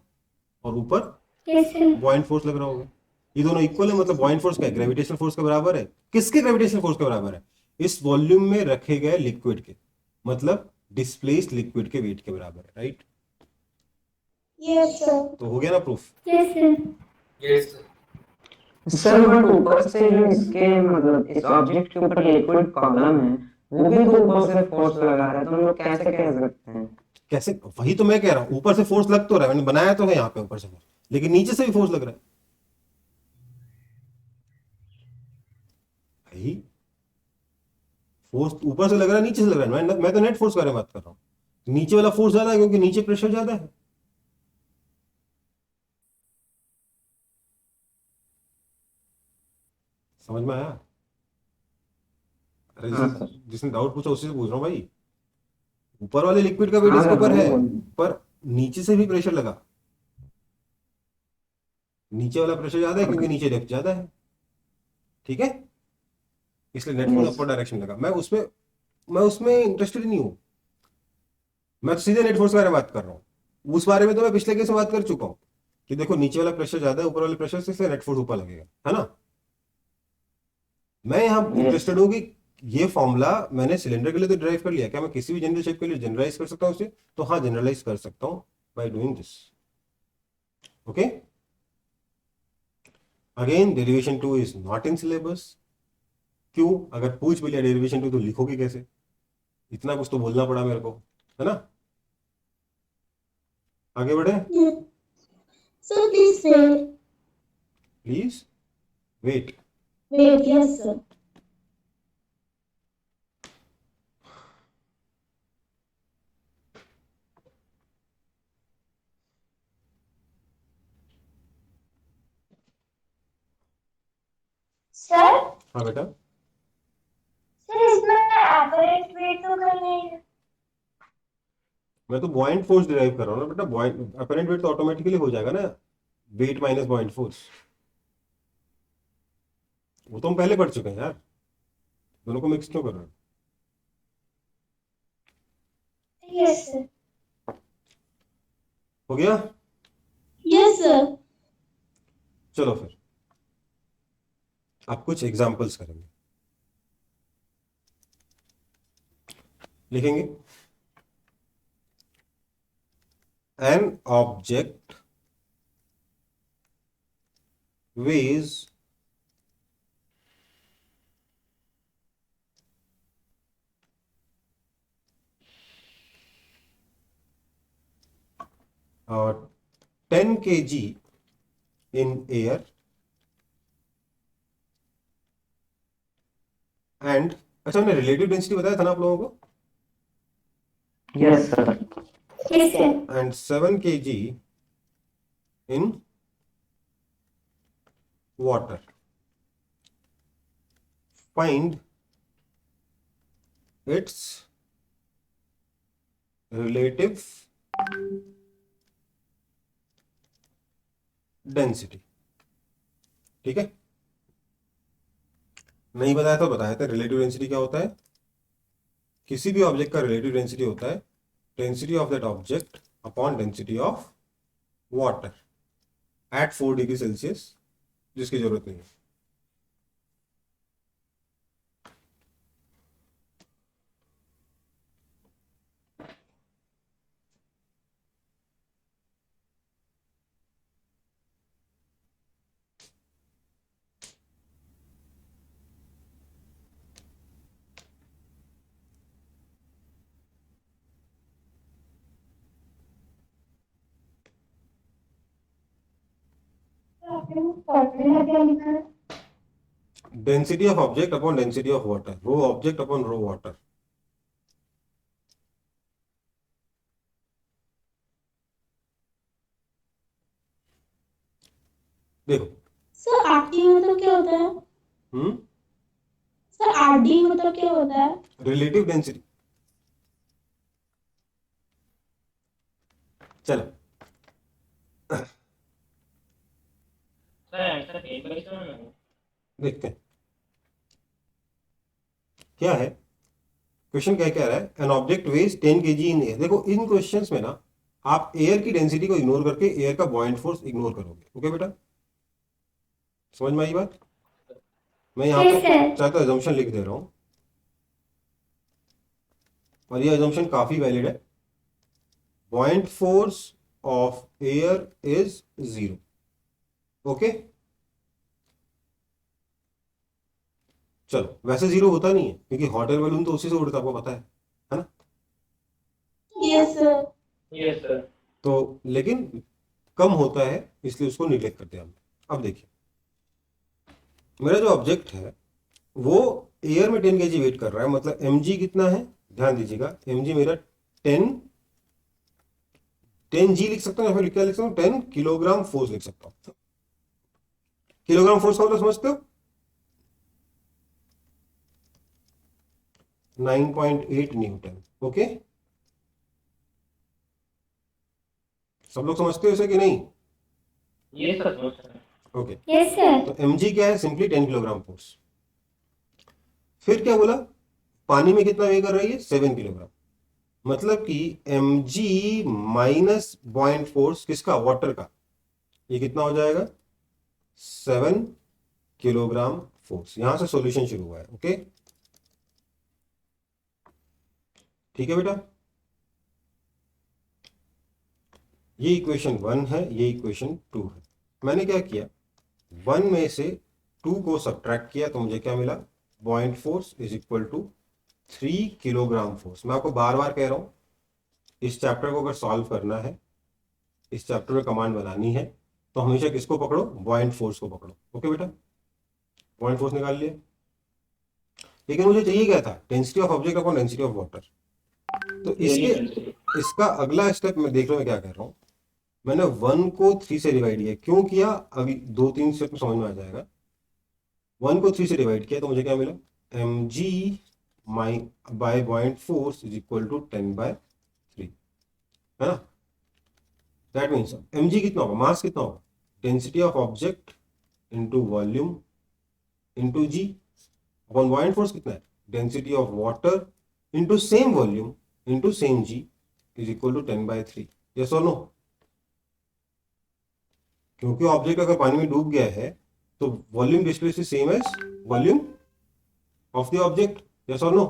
और ऊपर यस सर। बॉइंट फोर्स लग रहा होगा। ये दोनों इक्वल है, मतलब बॉइंट फोर्स क्या है? ग्रेविटेशनल फोर्स के बराबर है। किसके ग्रेविटेशनल फोर्स के बराबर है? इस वॉल्यूम में रखे गए लिक्विड के, मतलब डिस्प्लेस्ड लिक्विड के वेट के बराबर है, राइट? Yes sir. तो हो गया ना proof? Yes sir. Yes, sir. Sir but ऊपर से जो इसके मतलब इस ऑब्जेक्ट के ऊपर लिक्विड कॉलम है वो भी तो ऊपर से फोर्स लगा रहा है, तो हम लोग कैसे कह सकते हैं? कैसे? वही तो मैं कह रहा हूं, ऊपर से फोर्स लग तो रहा है, मैंने बनाया तो है यहाँ पे ऊपर से फोर्स, लेकिन नीचे से भी फोर्स लग रहा है भाई। फोर्स ऊपर से लग रहा है, नीचे से लग रहा है। मैं तो नेट फोर्स के बारे में बात कर रहा हूँ। नीचे वाला फोर्स ज्यादा है क्योंकि नीचे प्रेशर ज्यादा है। समझ में आया? अरे हाँ सर। जिसने डाउट पूछा उसी से पूछ रहा हूँ भाई। ऊपर वाले लिक्विड का वेट हाँ इसके सर, ऊपर वही है, बोल। पर नीचे से भी प्रेशर लगा। नीचे वाला प्रेशर ज्यादा है क्योंकि नीचे डेप्थ ज्यादा है, ठीक है? इसलिए net force Yes. Upper direction लगा। मैं उसमें इंटरेस्टेड नहीं हूँ। मैं तो सीधे नेट फोर्स के बारे में बात कर रहा हूँ। उस बारे में तो मैं पिछले केस में बात कर चुका हूँ कि देखो नीचे वाला प्रेशर ज्यादा है ऊपर वाले प्रेशर से, इसलिए नेट फोर्स ऊपर लगेगा, है ना? मैं यहाँ Yes. इंटरेस्टेड हूँ कि ये फॉर्मूला मैंने सिलेंडर के लिए तो ड्राइव कर लिया, क्या मैं किसी भी जनरल शेप के लिए जनरलाइज कर सकता हूँ उसे? तो हाँ, जनरलाइज कर सकता हूँ by doing this. Okay, again derivation 2 is not in syllabus. क्यों? अगर पूछ भी लिया डेरिवेशन 2 तो लिखोगे कैसे? इतना कुछ तो बोलना पड़ा मेरे को, है ना? आगे बढ़े sir please wait. Please wait. Wait yes sir. Sir हाँ बेटा, सर इसमें एपरेंट वेट तो करना है। मैं तो बॉइंट फोर्स डिराइव कर रहा हूँ ना बेटा। बॉइंट अपरेंट वेट तो ऑटोमेटिकली हो जाएगा ना, वेट माइनस बॉइंट फोर्स। वो तो हम पहले पढ़ चुके हैं यार, दोनों को मिक्स क्यों कर रहे हो? Yes sir. हो गया? Yes sir. चलो फिर आप कुछ एग्जाम्पल्स करेंगे, लिखेंगे an object weighs uh, 10 kg in air and अच्छा, मैंने रिलेटिव डेंसिटी बताया था ना आप लोगों को? Yes, sir. Yes sir. And 7 kg in water. Find its relative density. ठीक है, नहीं बताया तो बताया था। रिलेटिव डेंसिटी क्या होता है? किसी भी ऑब्जेक्ट का रिलेटिव डेंसिटी होता है density of that object upon density of water at 4 degree Celsius, जिसकी जरूरत नहीं है। आपने फॉर्मूला क्या लिखा है? Density of object upon density of water, rho object upon rho water. देखो, सर आरटी मतलब क्या होता है? हम्म, सर आरडी मतलब क्या होता है? Relative density. चलो, सर आंसर एक बार इसमें ना देखते हैं क्या है। क्वेश्चन क्या कह रहा है, an object weighs 10 KG in air. देखो इन क्वेश्चंस में ना आप एयर की डेंसिटी को इग्नोर करके एयर का बॉइंट फोर्स इग्नोर करोगे। ओके बेटा, समझ में आई बात? मैं यहाँ पे यस सर। चाहे तो एजम्पशन लिख दे रहा हूँ, और ये एजम्पशन काफी वैलिड है। Buoyant force of air is 0। Okay, चलो, वैसे 0 होता नहीं है क्योंकि हॉट एयर बैलून तो उसी से उड़ता है, आपको पता है ना? Yes sir. यस सर तो लेकिन कम होता है, इसलिए उसको निगलेक्ट करते हैं हम। अब देखिए, मेरा जो ऑब्जेक्ट है वो एयर में 10 केजी वेट कर रहा है, मतलब mg कितना है, ध्यान दीजिएगा, mg मेरा 10 जी लिख सकता हूँ, या फिर क्या लिख सकता हूँ, 10 किलोग्राम फोर्स लिख सकता हूँ। किलोग्राम फोर्स का मतलब समझते हो? 9.8 न्यूटन। ओके, सब लोग समझते हो इसे कि नहीं? यस सर समझ सर ओके, यस सर। तो mg क्या है, सिंपली 10 किलोग्राम फोर्स। फिर क्या बोला, पानी में कितना वे कर रही है, 7 किलोग्राम। मतलब कि mg माइनस बॉइंट फोर्स किसका, वाटर का, ये कितना हो जाएगा, 7 किलोग्राम फोर्स। यहां से सॉल्यूशन शुरू हुआ है। ओके, ठीक है बेटा, ये इक्वेशन 1 है, ये इक्वेशन 2 है। मैंने क्या किया, 1 में से 2 को सब्ट्रैक्ट किया तो मुझे क्या मिला, buoyant force is equal to 3 kilogram force. मैं आपको बार बार कह रहा हूं, इस चैप्टर को अगर सॉल्व करना है, इस चैप्टर में कमांड बनानी है, तो हमेशा किसको पकड़ो, बॉइंट फोर्स को पकड़ो। ओके बेटा, बॉइंट फोर्स निकाल लिया। लेकिन मुझे चाहिए क्या था, density of object upon density of water. तो इसके रिलेटिव डेंसिटी इसका अगला स्टेप मैं देख लो मैं क्या कर रहा हूं। मैंने 1 को 3 से डिवाइड किया, क्यों किया, अभी 2-3 स्टेप में समझ में आ जाएगा। 1 को 3 से डिवाइड किया तो मुझे क्या मिला, mg my by buoyant force is equal to 10/3, है ना? दैट मीन्स mg कितना होगा, मास कितना होगा, density of object into volume into G, upon buoyant force कितना है, density of water into same volume into same G is equal to 10/3। Yes और नो? क्योंकि ऑब्जेक्ट अगर पानी में डूब गया है तो volume displace is same as volume of the object. Yes और नो?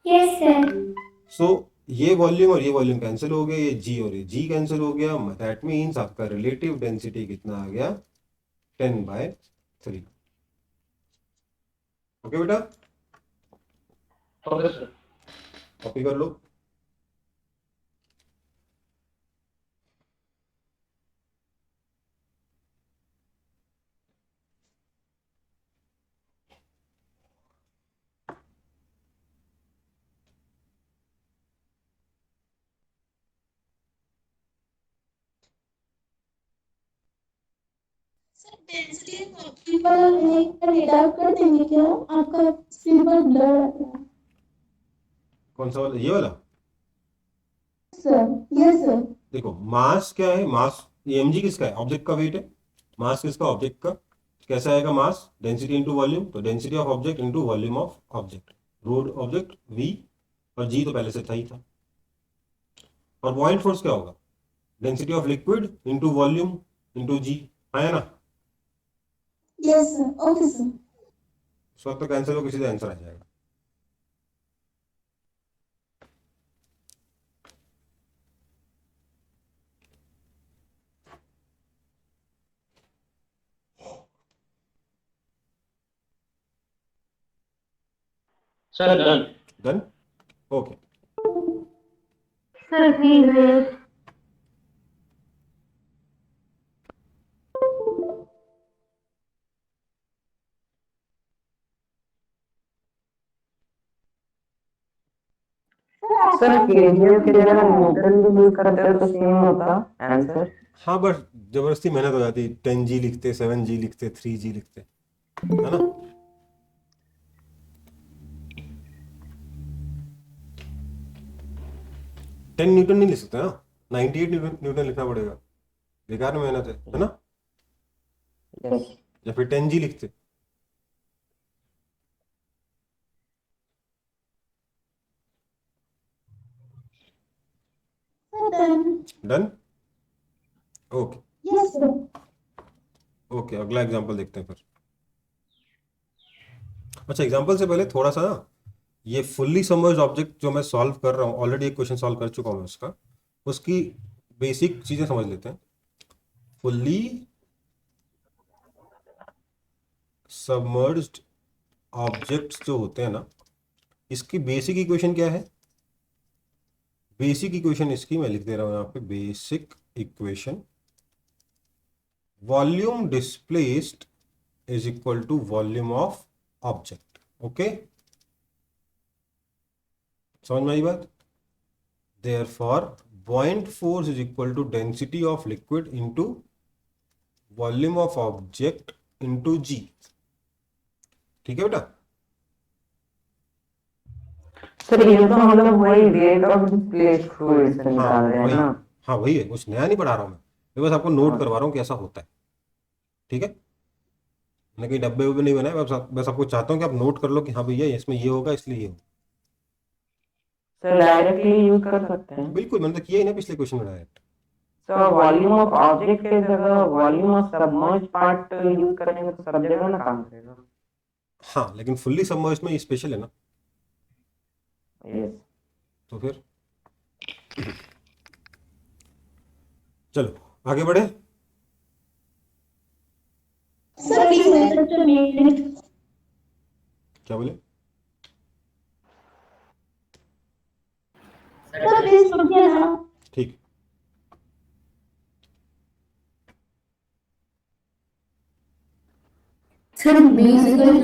Yes sir. सो ये वॉल्यूम और ये वॉल्यूम कैंसिल हो गए, ये जी और ये जी कैंसिल हो गया। दैट मीन्स आपका रिलेटिव डेंसिटी कितना आ गया, 10/3। ओके बेटा, ओके सर कॉपी कर लो। सर डेंसिटी ऑब्जेक्ट एक पर रिडाउट कर देंगे क्या? आपका स्क्रीन पर ब्लर आ रहा है। कौन सा वाला, ये वाला? Sir yes sir. देखो मास क्या है, मास ये mg किसका है, ऑब्जेक्ट का वेट है। मास किसका, ऑब्जेक्ट का। कैसा आएगा मास, डेंसिटी इंटू वॉल्यूम, तो density of object into volume of object, road object v, और g तो पहले से था ही था। और बॉइंट फोर्स क्या होगा, density of liquid into volume into G, है ना? Yes sir. Okay sir. इस वक्त तो कैंसिल हो, किसी से आंसर आ जाएगा। Sir done done, okay. Sir please wait. Sir KGF की जगह न्यूटन भी यूज करते हो तो सेम होता आंसर। हाँ बस जबरदस्ती मेहनत हो जाती, 10G लिखते, 7G लिखते, 3G लिखते, है ना। 10 न्यूटन नहीं लिख सकते ना, 98 न्यूटन लिखना पड़ेगा, बेकार में मेहनत है ना। यस या फिर 10G लिखते। Sir, done. Done. Okay. Yes, sir. Okay, अगला एग्जांपल देखते हैं फिर। अच्छा, एग्जांपल से पहले थोड़ा सा ना, ये फुल्ली सबमर्ज्ड ऑब्जेक्ट जो मैं सॉल्व कर रहा हूँ, ऑलरेडी एक क्वेश्चन सॉल्व कर चुका हूँ मैं उसका, उसकी बेसिक चीजें समझ लेते हैं। फुल्ली सबमर्ज्ड ऑब्जेक्ट्स जो होते हैं ना, इसकी बेसिक इक्वेशन क्या है। बेसिक इक्वेशन इसकी मैं लिख दे रहा हूं यहाँ पे, basic equation volume displaced is equal to volume of object. Okay, समझ में आई बात। Therefore buoyant force is equal to density of liquid into volume of object into g। ठीक है बेटा। सर, ये तो मतलब वही रेट ऑफ डिस्प्लेस्ड फ्लूइड से हाँ निकाल रहे हैं वही, ना। हाँ वही है, कुछ नया नहीं पढ़ा रहा हूँ मैं बस आपको नोट हाँ करवा रहा हूँ कि ऐसा होता है। ठीक है, मैंने कहीं डब्बे उब्बे नहीं बनाए, बस आपको चाहता हूँ कि आप नोट कर लो कि हाँ भैया इसमें ये होगा इसलिए ये होगा। सर, डायरेक्टली यूज कर सकते हैं। बिल्कुल, मैंने तो किया ही ना पिछले क्वेश्चन में direct. Sir, volume of object के जगह volume of submerge part use करेंगे तो सब जगह ना काम करेगा। हाँ लेकिन फुल्ली सबमर्ज्ड में ये स्पेशल है ना, यस तो फिर चलो आगे बढ़े। Sir, please accept your name. क्या बोले। Sir, please look here now. ठीक, Sir, basically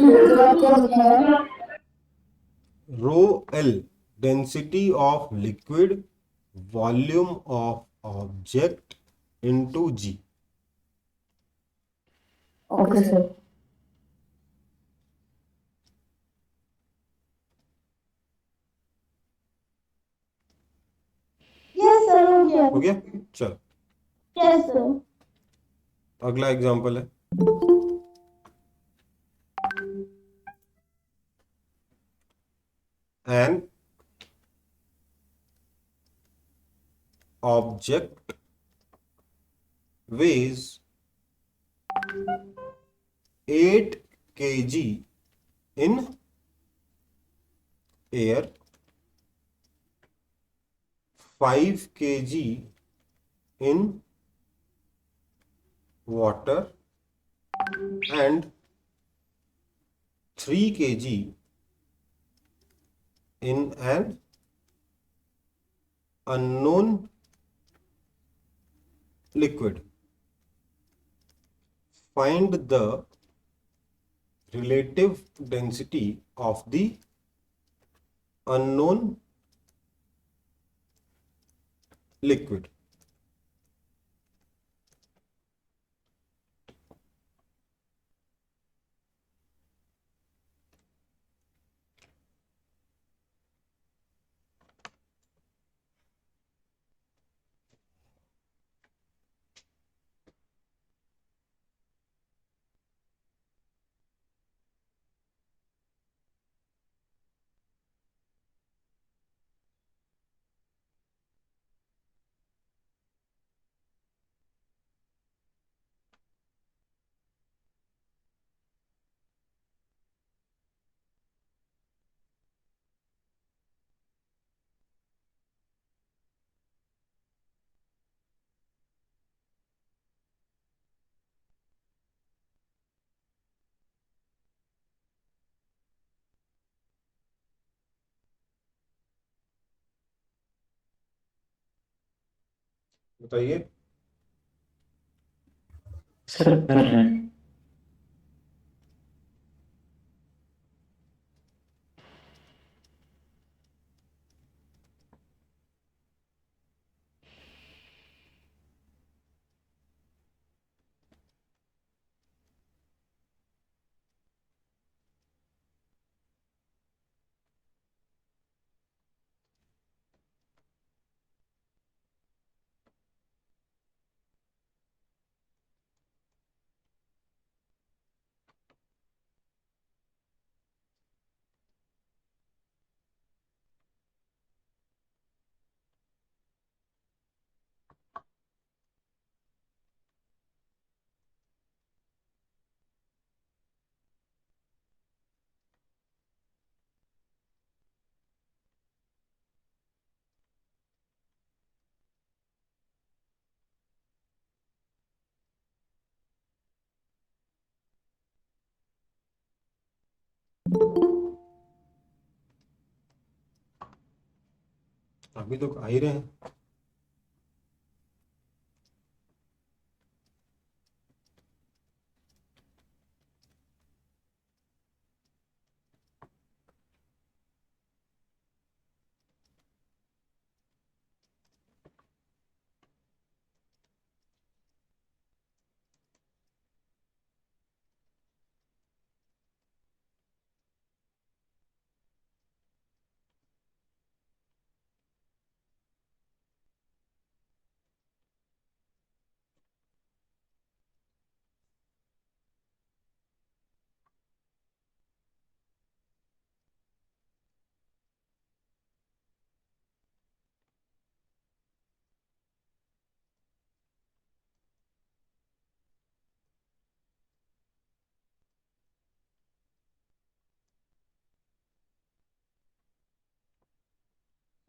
क्या बताया? Rho L density of liquid volume of object into g. Okay, sir. Yes, sir. हो गया. हो गया, चलो Yes, sir. अगला एग्जांपल है। An object weighs 8 kg in air, 5 kg in water and 3 kg in an unknown liquid. Find the relative density of the unknown liquid. बताइए। सर, कर रहे हैं। अभी तो आ ही रहे हैं।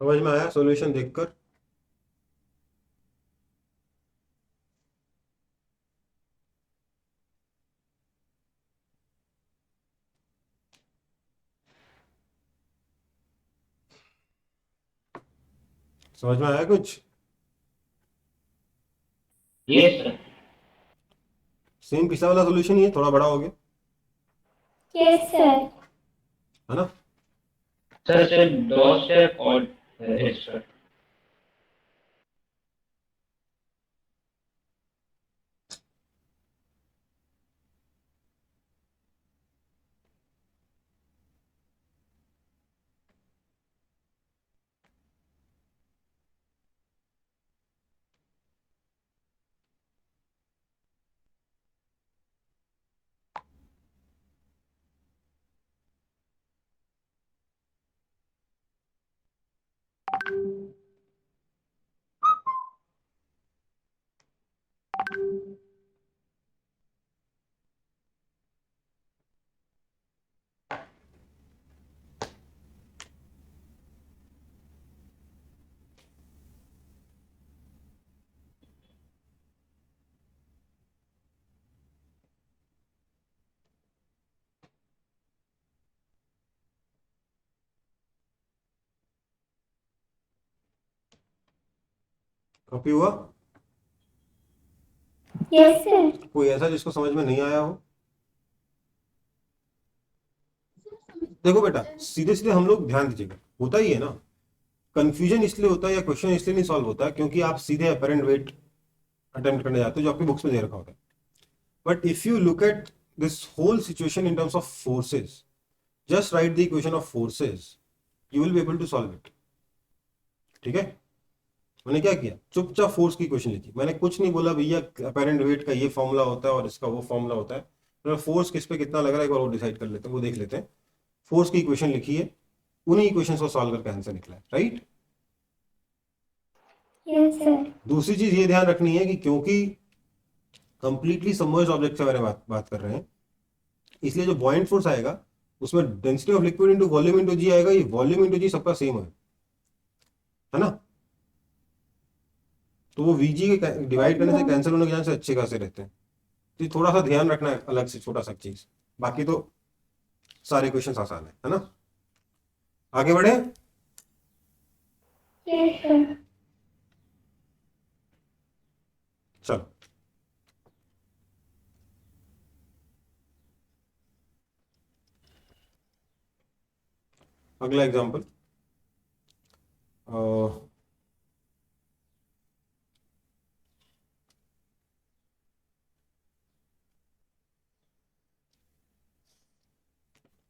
समझ में आया सॉल्यूशन देखकर? समझ में आया कुछ? Yes sir. सेम पिछला वाला सॉल्यूशन ही है, थोड़ा बड़ा हो गया यस सर। है ना? सर सिर्फ 2 स्टेप और एक्स्ट्रा। कॉपी हुआ? Yes sir. कोई ऐसा जिसको समझ में नहीं आया हो? देखो बेटा, सीधे सीधे हम लोग ध्यान दीजिएगा, होता ही है ना, कंफ्यूजन इसलिए होता है या क्वेश्चन इसलिए नहीं सॉल्व होता है क्योंकि आप सीधे अपेरेंट वेट अटेम्प्ट करने जाते हो जो आपकी बुक्स में दे रखा होता है। But if you look at this whole situation in terms of forces, just write the equation of forces, you will be able to solve it. ठीक है? मैंने क्या किया, चुपचाप फोर्स की इक्वेशन लिखी, मैंने कुछ नहीं बोला भैया अपेरेंट वेट का ये फॉर्मूला होता है और इसका वो फॉर्मूला होता है, तो फोर्स किस पे कितना लग रहा है एक बार वो डिसाइड कर लेते हैं, वो देख लेते हैं। फोर्स की इक्वेशन लिखी है, उन्हीं इक्वेशंस को सॉल्व करके आंसर निकला है, राइट? Yes sir. दूसरी चीज ये ध्यान रखनी है कि क्योंकि कंप्लीटली सबमर्ज्ड ऑब्जेक्ट के बारे में बात कर रहे हैं, इसलिए जो बॉइंट फोर्स आएगा उसमें density of liquid into volume into G आएगा, ये वॉल्यूम इंटू जी सबका सेम है ना? तो वो वीजी के डिवाइड करने से कैंसिल होने के चांस अच्छे खासे रहते हैं। तो थोड़ा सा ध्यान रखना है, अलग से छोटा सा चीज, बाकी तो सारे क्वेश्चन आसान है ना? आगे बढ़े? Yes sir. चलो अगला एग्जांपल,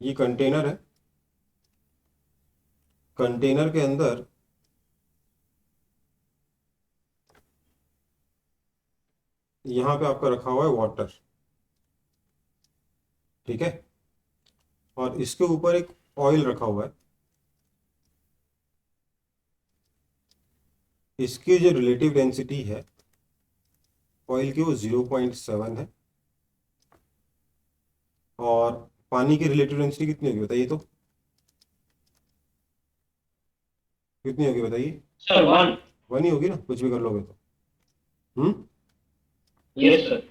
ये कंटेनर है, कंटेनर के अंदर यहां पे आपका रखा हुआ है वाटर, ठीक है, और इसके ऊपर एक ऑयल रखा हुआ है, इसकी जो रिलेटिव डेंसिटी है ऑयल की वो 0.7 है, और पानी की रिलेटिव डेंसिटी कितनी होगी बताइए तो, कितनी होगी बताइए? सर 1। 1 ही होगी ना, कुछ भी कर लोगे तो। Yes sir.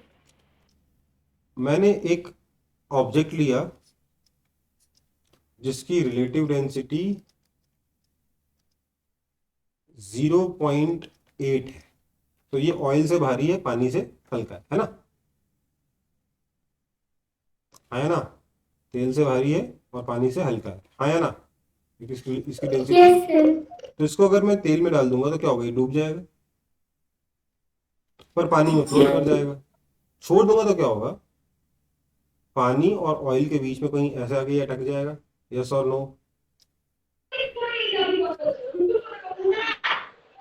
मैंने एक ऑब्जेक्ट लिया जिसकी रिलेटिव डेंसिटी 0.8 है, तो ये ऑयल से भारी है, पानी से हल्का है ना? है ना? तेल से भारी है और पानी से हल्का है ना? इसकी डेंसिटी। Yes sir. तो इसको अगर मैं तेल में डाल दूंगा तो क्या होगा, ये डूब जाएगा, पर पानी में फ्लोट कर जाएगा। छोड़ दूंगा तो क्या होगा, पानी और ऑयल के बीच में कहीं ऐसे आके ये अटक जाएगा। यस और नो?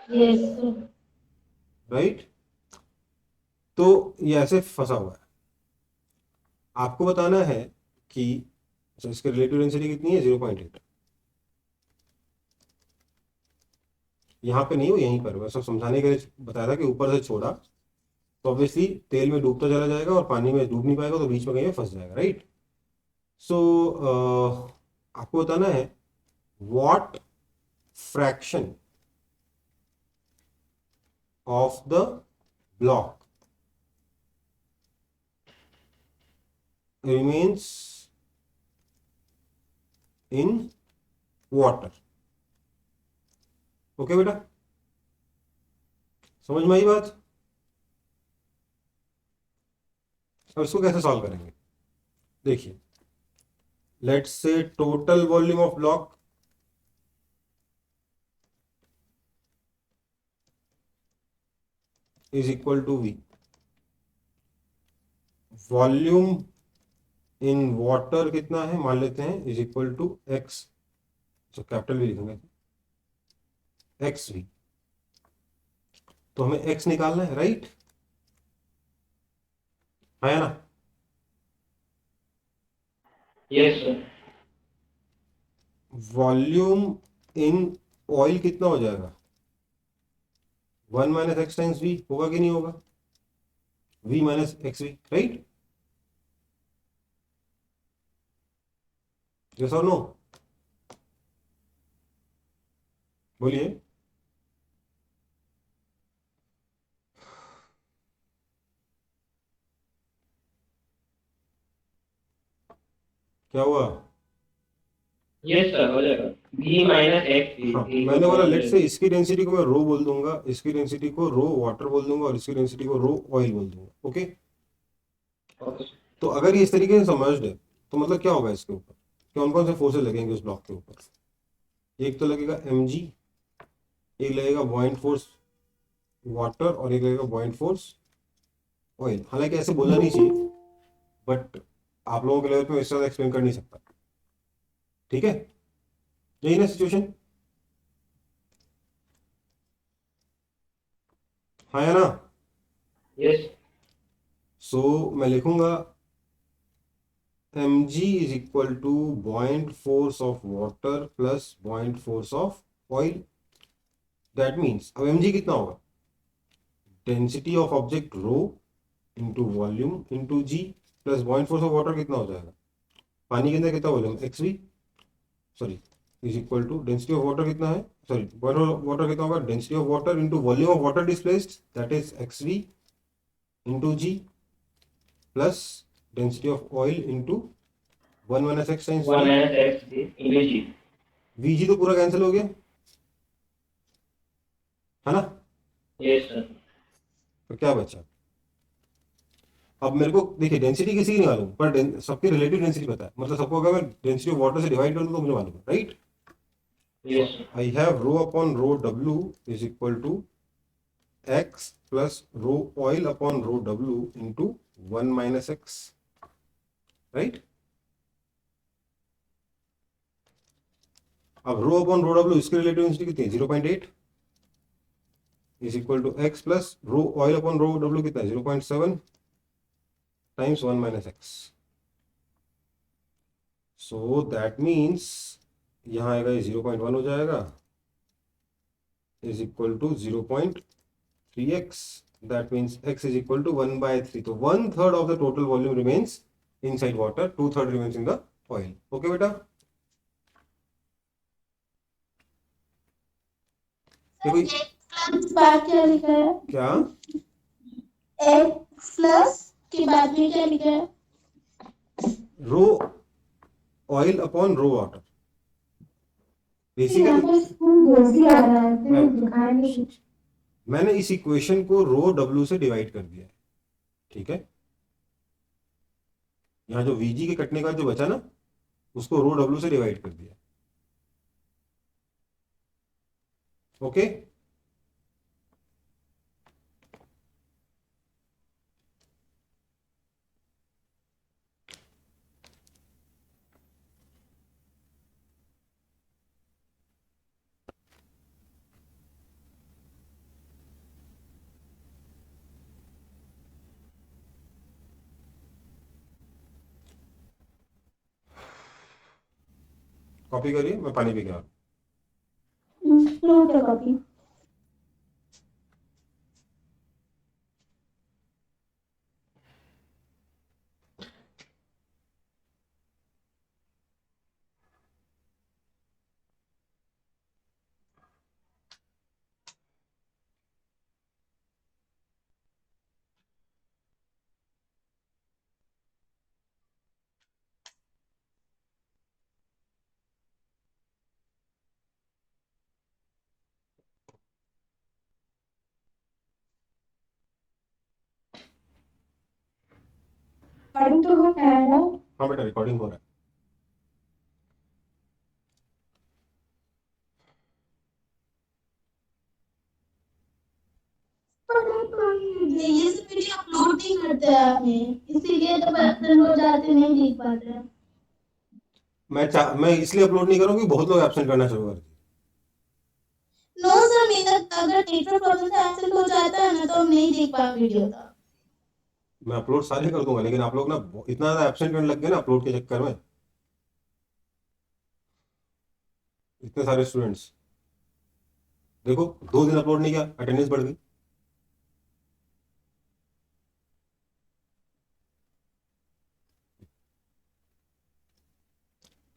Yes sir. राइट? तो ये ऐसे फंसा हुआ है। आपको बताना है कि इसकी रिलेटिव डेंसिटी कितनी है, 0.8। यहाँ पे नहीं हो, यहीं पर, बस समझाने के लिए बताया था कि ऊपर से छोड़ा तो ऑब्वियसली तेल में डूबता चला जाएगा और पानी में डूब नहीं पाएगा, तो बीच में कहीं फंस जाएगा। राइट? सो आपको बताना है what fraction of the block remains in water। Okay बेटा, समझ में आई बात? अब इसको कैसे सॉल्व करेंगे, देखिए, let's say total volume of block is equal to V, volume in water कितना है मान लेते हैं, इज इक्वल टू X, तो कैपिटल भी लिखेंगे, XV। तो हमें X निकालना है। राइट? है ना? Yes sir. Volume in oil कितना हो जाएगा, 1 माइनस एक्स टाइम्स वी होगा कि नहीं होगा, V minus X V. Right? Yes और नो? बोलिए। क्या हुआ? यस सर, हो जाएगा। V minus X. हाँ, मैंने बोला लेट से इसकी डेंसिटी को मैं रो बोल दूंगा, इसकी डेंसिटी को रो वाटर बोल दूंगा और इसकी डेंसिटी को रो ऑयल बोल दूंगा। ओके? ओके। तो अगर ये इस तरीके से समझ है तो मतलब क्या होगा, इसके ऊपर कौन कौन से फोर्सेस लगेंगे उस ब्लॉक के ऊपर। एक तो लगेगा mg, एक लगेगा बॉइंट फोर्स वाटर और एक लगेगा बॉइंट फोर्स ऑयल। हालांकि ऐसे बोलना नहीं चाहिए, बट आप लोगों के लेवल पे मैं इससे ज्यादा एक्सप्लेन कर नहीं सकता। ठीक है? यही ना सिचुएशन, हाँ या ना? यस। सो मैं लिखूंगा mg is equal to buoyant force of water plus buoyant force of oil. That means अब mg कितना होगा, density of object rho into volume into g, plus buoyant force of water कितना हो जाएगा, पानी के अंदर कितना volume, XV, sorry, is equal to density of water कितना है, सॉरी बॉइंट ऑफ वाटर कितना होगा, density of water into volume of water displaced, that is XV into g, plus density of oil into 1 minus X times 1 minus X into g. VG तो पूरा कैंसिल हो गया, है ना? Yes sir. तो क्या बचा, अब मेरे को देखिए डेंसिटी किसी की नहीं मालूम, पर सबकी रिलेटिव डेंसिटी पता है, मतलब सबको अगर मैं डेंसिटी ऑफ वाटर से डिवाइड कर दूं तो मुझे मालूम है। Right? Yes. I have rho upon rho W is equal to X plus rho oil upon rho W into 1 minus X. Right? अब रो अपॉन रो W इसकी रिलेटिव डेंसिटी कितनी है, 0.8 is equal to X plus rho oil upon rho W कितना है, 0.7 times 1 minus X. So that means यहाँ आएगा ये 0.1 हो जाएगा, is equal to 0.3x। That means x is equal to 1/3। तो 1/3 of the total volume remains inside water, 2/3 remains in the oil. Okay बेटा? देखो प्लस बाद क्या लिखा है? क्या, एक्स प्लस के बाद में क्या लिखा है? रो ऑयल अपॉन रो वाटर। यहाँ बेसिकली पर स्कूल घोसी आ रहा है, फिर दिखाया नहीं कुछ। मैंने इस इक्वेशन को रो डब्ल्यू से डिवाइड कर दिया है, ठीक है। यहाँ जो वीजी के कटने का जो बचा ना, उसको रो डब्ल्यू से डिवाइड कर दिया। ओके, कॉपी करिए, मैं पानी पी के आ रहा हूँ। फ्लोट है कॉपी। पढ़ी तो हो क्या है ना? हाँ बेटा, रिकॉर्डिंग हो रहा है। ये सब वीडियो अपलोड नहीं करते हैं आपने, इसीलिए तो बर्तन हो जाते, नहीं देख पाते हैं। मैं इसलिए अपलोड नहीं करूँ कि बहुत लोग एब्सेंट करना शुरू कर दिए। नो सर, मेरा अगर नेटवर्क प्रॉब्लम से एब्सेंट हो जाता है ना तो हम नहीं देख पाए वीडियो का। मैं अपलोड सारे कर दूंगा, लेकिन आप लोग ना इतना ज्यादा एब्सेंट करने लग गए ना अपलोड के चक्कर में, इतने सारे स्टूडेंट्स। देखो, 2 दिन अपलोड नहीं किया, अटेंडेंस बढ़ गई।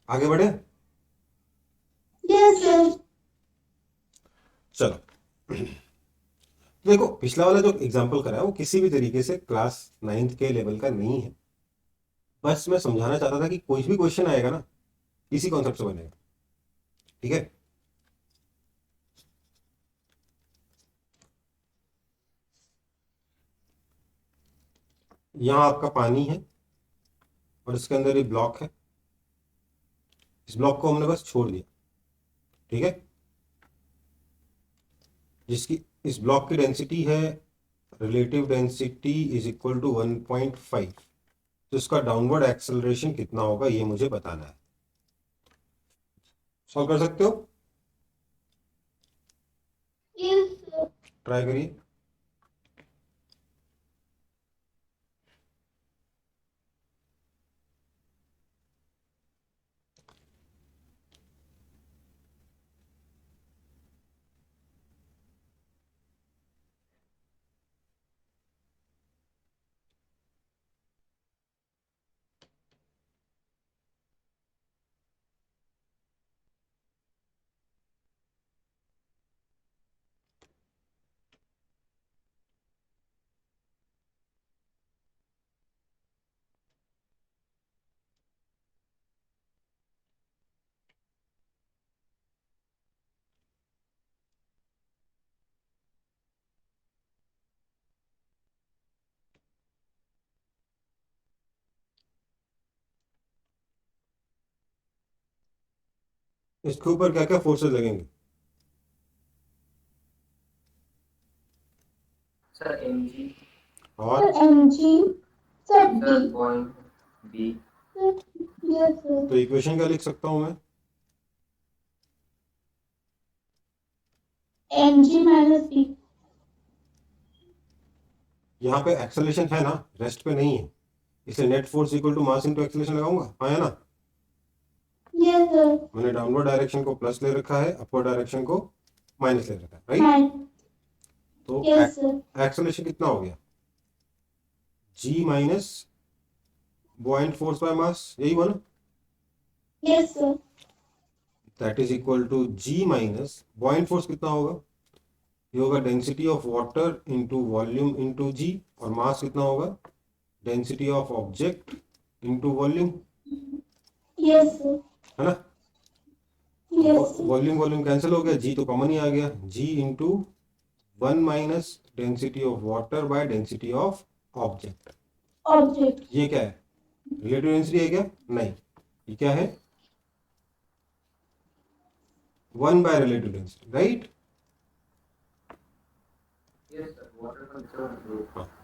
आगे बढ़े, यस सर। चलो। तो देखो, पिछला वाला जो एग्जाम्पल करा है वो किसी भी तरीके से क्लास 9th के लेवल का नहीं है। बस मैं समझाना चाहता था कि कोई भी क्वेश्चन आएगा ना, इसी कॉन्सेप्ट से बनेगा, ठीक है। यहाँ आपका पानी है और इसके अंदर ये ब्लॉक है। इस ब्लॉक को हमने बस छोड़ दिया, ठीक है। जिसकी इस ब्लॉक की डेंसिटी है, relative density is equal to 1.5। तो इसका डाउनवर्ड एक्सेलरेशन कितना होगा ये मुझे बताना है। सॉल्व कर सकते हो? Yes sir. ट्राई करिए। इसके ऊपर क्या क्या फोर्सेस लगेंगे? सर एम जी, और sir MG, sir D. Sir point B. Yes sir. तो इक्वेशन क्या लिख सकता हूं मैं? MG minus B. यहाँ पे एक्सेलरेशन है ना, रेस्ट पे नहीं है, इसलिए net force equal to mass into acceleration लगाऊंगा, हाँ है ना। Yes sir. मैंने डाउनवर्ड डायरेक्शन को प्लस ले रखा है, अपवर्ड डायरेक्शन को माइनस ले रखा है, राइट। नाइन। तो यस सर। एक्सेलरेशन कितना हो गया? G minus buoyant force by mass, यही हुआ ना। Yes sir. That is equal to G minus buoyant force कितना होगा? ये होगा density of water into volume into G, और मास कितना होगा? Density of object into volume, yes sir. है ना। Yes. वॉल्यूम वॉल्यूम कैंसिल हो गया, जी तो कॉमन ही आ गया, G into 1 minus density of water by density of object. Object. ये क्या है, रिलेटिव डेंसिटी है क्या? नहीं, ये क्या है? 1 by relative density, right?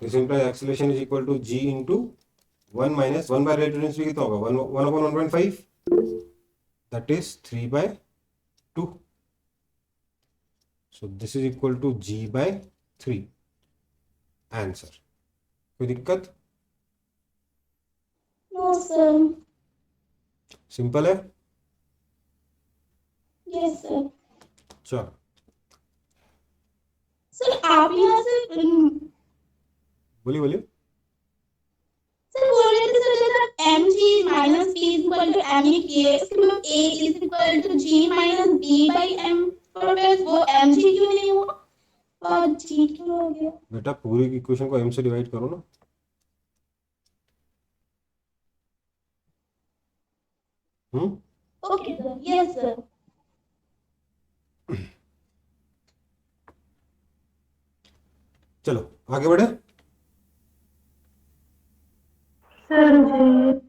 This implies acceleration is equal to g into 1 minus 1 by relative density कितना होगा? 1 upon 1.5, that is 3 by 2। So this is equal to g by 3। Answer. कोई दिक्कत? No, sir. सिंपल है। Yes, sir. चलो सर आप यहाँ से बोलिए बोलिए। सर बोल रहे थे सर जैसे M G minus P is equal to M E किए उसके बाद A is equal to G minus B by M, पर फिर वो एम जी क्यों नहीं हुआ और जी क्यों हो गया? बेटा पूरी इक्वेशन को m से डिवाइड करो ना। Okay sir, yes sir. चलो आगे बढ़े। सर मुझे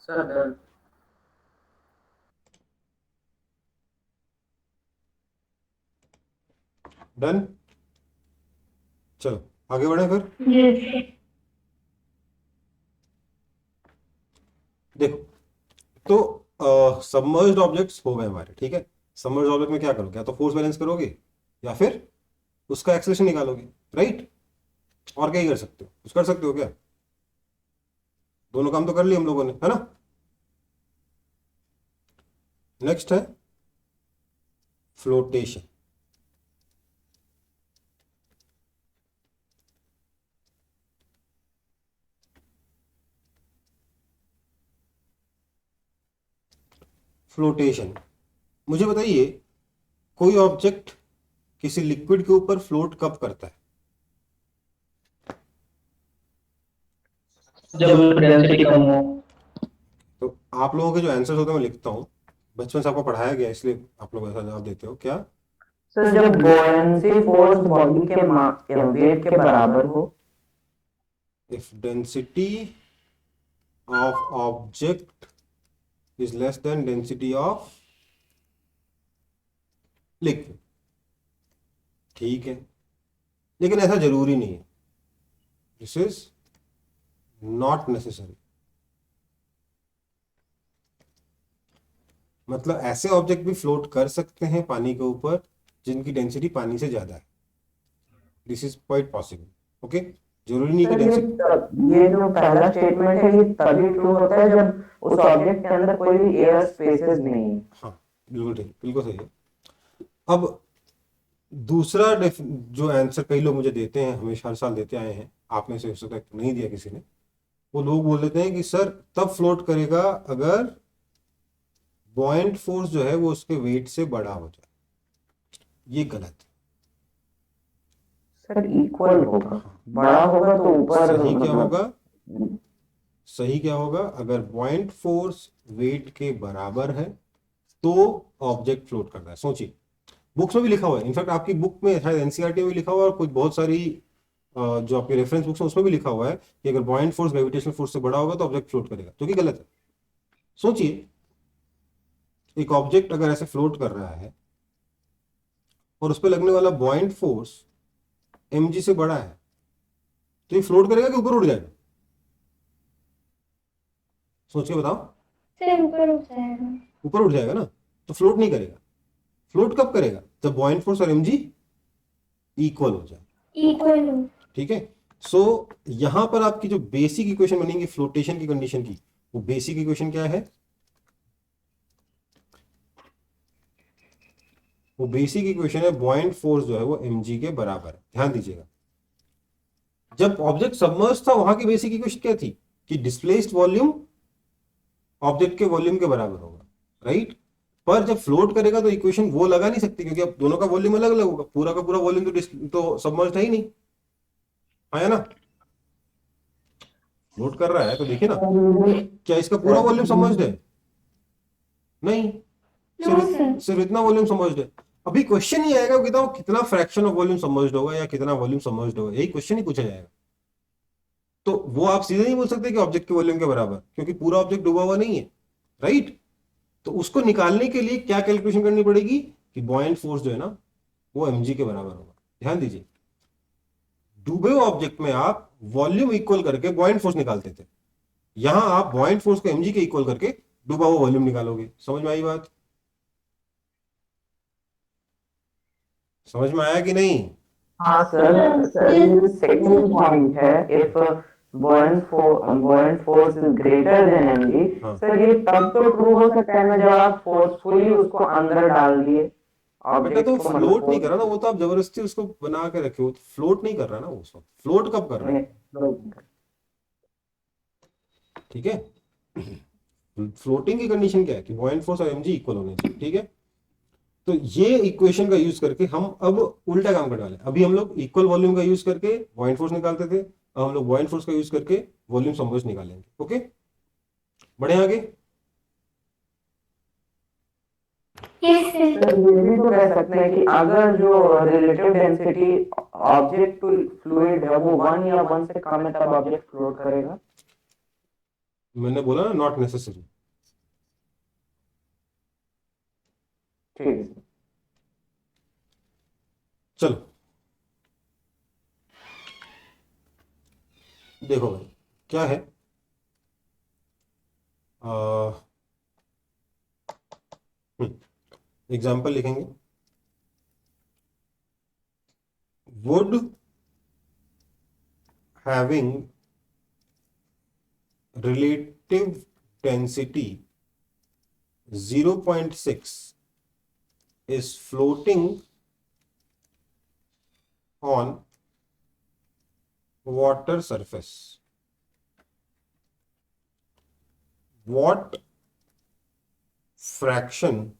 सर डन। डन। चलो आगे बढ़े फिर। यस देखो तो सबमर्ज्ड ऑब्जेक्ट्स हो गए हमारे, ठीक है। सबमर्ज्ड ऑब्जेक्ट में क्या करोगे? या तो फोर्स बैलेंस करोगे या फिर उसका एक्सेलरेशन निकालोगे, राइट? और क्या ही कर सकते हो? कुछ कर सकते हो क्या? दोनों काम तो कर लिए हम लोगों ने, है ना। नेक्स्ट है फ्लोटेशन। फ्लोटेशन, मुझे बताइए कोई ऑब्जेक्ट किसी लिक्विड के ऊपर फ्लोट कब करता है? जब डेंसिटी कम हो। तो आप लोगों के जो आंसर्स होते हैं मैं लिखता हूँ, बचपन से आपको पढ़ाया गया इसलिए आप लोग ऐसा जवाब देते हो क्या? सर जब बुओयंसी फोर्स बॉडी के वेट के बराबर हो। If density of object is less than density of liquid, ठीक है, लेकिन ऐसा जरूरी नहीं है। This is not necessary. मतलब ऐसे ऑब्जेक्ट भी फ्लोट कर सकते हैं पानी के ऊपर जिनकी डेंसिटी पानी से ज्यादा है। This is quite possible, okay. जरूरी नहीं कि सर डेंसिटी, ये जो पहला स्टेटमेंट है ये तभी ट्रू होता है जब उस ऑब्जेक्ट के अंदर कोई भी एयर स्पेसेस नहीं है। हाँ बिल्कुल ठीक, बिल्कुल सही है। अब दूसरा जो आंसर कई लोग मुझे देते हैं, हमेशा हर साल देते आए हैं, आप में से हो सकता है नहीं दिया किसी ने, वो लोग बोल देते हैं कि सर तब फ्लोट करेगा अगर बॉयंट फोर्स जो है वो उसके वेट से बड़ा हो जाए। ये गलत है। सर इक्वल होगा, बड़ा होगा तो ऊपर सही क्या मतलब होगा? सही क्या होगा? अगर बॉयंट फोर्स वेट के बराबर है तो ऑब्जेक्ट फ्लोट करता है। सोचिए, बुक्स में भी लिखा हुआ है, इनफैक्ट आपकी बुक में शायद एनसीईआरटी में भी लिखा हुआ है और कुछ बहुत सारी जो आपके रेफरेंस बुक्स हैं उसमें भी लिखा हुआ है कि अगर बॉयंट फोर्स ग्रेविटेशनल फोर्स से बड़ा होगा तो ऑब्जेक्ट फ्लोट करेगा, जो कि गलत है। सोचिए, एक ऑब्जेक्ट अगर ऐसे फ्लोट कर रहा है और उस पर लगने वाला बॉयंट फोर्स mg से बड़ा है, तो ये फ्लोट करेगा कि ऊपर उड़ जाएगा? सोच के बताओ। सर ऊपर उठ जाएगा। ऊपर उठ जाएगा ना, तो फ्लोट नहीं करेगा। फ्लोट कब करेगा? जब बॉयंट फोर्स और mg इक्वल हो जाए। Equal to. ठीक है। सो यहां पर आपकी जो बेसिक इक्वेशन बनेगी फ्लोटेशन की कंडीशन की, वो बेसिक इक्वेशन क्या है? वो बेसिक इक्वेशन है बॉयंट फोर्स जो है वो mg के बराबर है। ध्यान दीजिएगा, जब ऑब्जेक्ट सबमर्ज था वहां की बेसिक इक्वेशन क्या थी कि डिस्प्लेस्ड वॉल्यूम ऑब्जेक्ट के वॉल्यूम के बराबर होगा, राइट। पर जब फ्लोट करेगा तो इक्वेशन वो लगा नहीं सकती, क्योंकि अब दोनों का वॉल्यूम अलग अलग होगा, पूरा का पूरा वॉल्यूम तो सबमर्ज है ही नहीं, है ना। फ्लोट कर रहा है तो देखिए ना, क्या इसका पूरा वॉल्यूम सबमर्ज है? नहीं, नो सर। सिर्फ इतना वॉल्यूम सबमर्ज है। अभी क्वेश्चन ही आएगा कि वो कितना फ्रैक्शन ऑफ वॉल्यूम सबमर्ज होगा या कितना वॉल्यूम सबमर्ज होगा, यही क्वेश्चन ही पूछा जाएगा। तो वो आप सीधे नहीं बोल सकते कि ऑब्जेक्ट के वॉल्यूम के बराबर, क्योंकि पूरा ऑब्जेक्ट डूबा हुआ नहीं है, राइट। तो उसको निकालने के लिए क्या कैलकुलेशन करनी पड़ेगी कि बॉयंट फोर्स जो है ना वो mg के बराबर होगा। ध्यान दीजिए, डूबे हुए ऑब्जेक्ट में आप वॉल्यूम इक्वल करके बॉयंट फोर्स निकालते थे, यहां आप बॉयंट फोर्स को mg के इक्वल करके डूबा हुआ वॉल्यूम निकालोगे। समझ में आई बात? समझ में आया कि नहीं? हाँ सर, सर ये सेकंड पॉइंट है, if buoyant force is greater than mg, हाँ सर ये तब तो ट्रू हो सकता है ना जब आप फोर्सफुली उसको अंदर डाल दिए बेटा, तो ऑब्जेक्ट को, मतलब फ्लोट नहीं कर रहा ना वो, तो आप जबरदस्ती उसको बना के रखे हो, तो फ्लोट नहीं कर रहा ना वो, उसको फ्लोट कब कर रहा है? ठीक है। फ्लोटिंग की कंडीशन क्या है कि बॉयंट फोर्स और mg इक्वल होने चाहिए, ठीक है। तो ये इक्वेशन का यूज करके हम अब उल्टा काम करने वाले हैं। अभी हम लोग इक्वल वॉल्यूम का यूज करके बॉयंट फोर्स निकालते थे, अब हम लोग बॉयंट फोर्स का यूज करके वॉल्यूम सबमर्ज निकालेंगे। ओके, बढ़े आगे। Yes sir. सर ये भी तो कह सकते हैं कि अगर जो relative density object to fluid है वो 1 या 1 से कम है तब ऑब्जेक्ट फ्लोट करेगा। मैंने बोला ना, नॉट नेसेसरी। ठीक है सर। चलो देखो भाई, क्या है, एग्जाम्पल लिखेंगे। Would having relative density 0.6 is floating on water surface. What fraction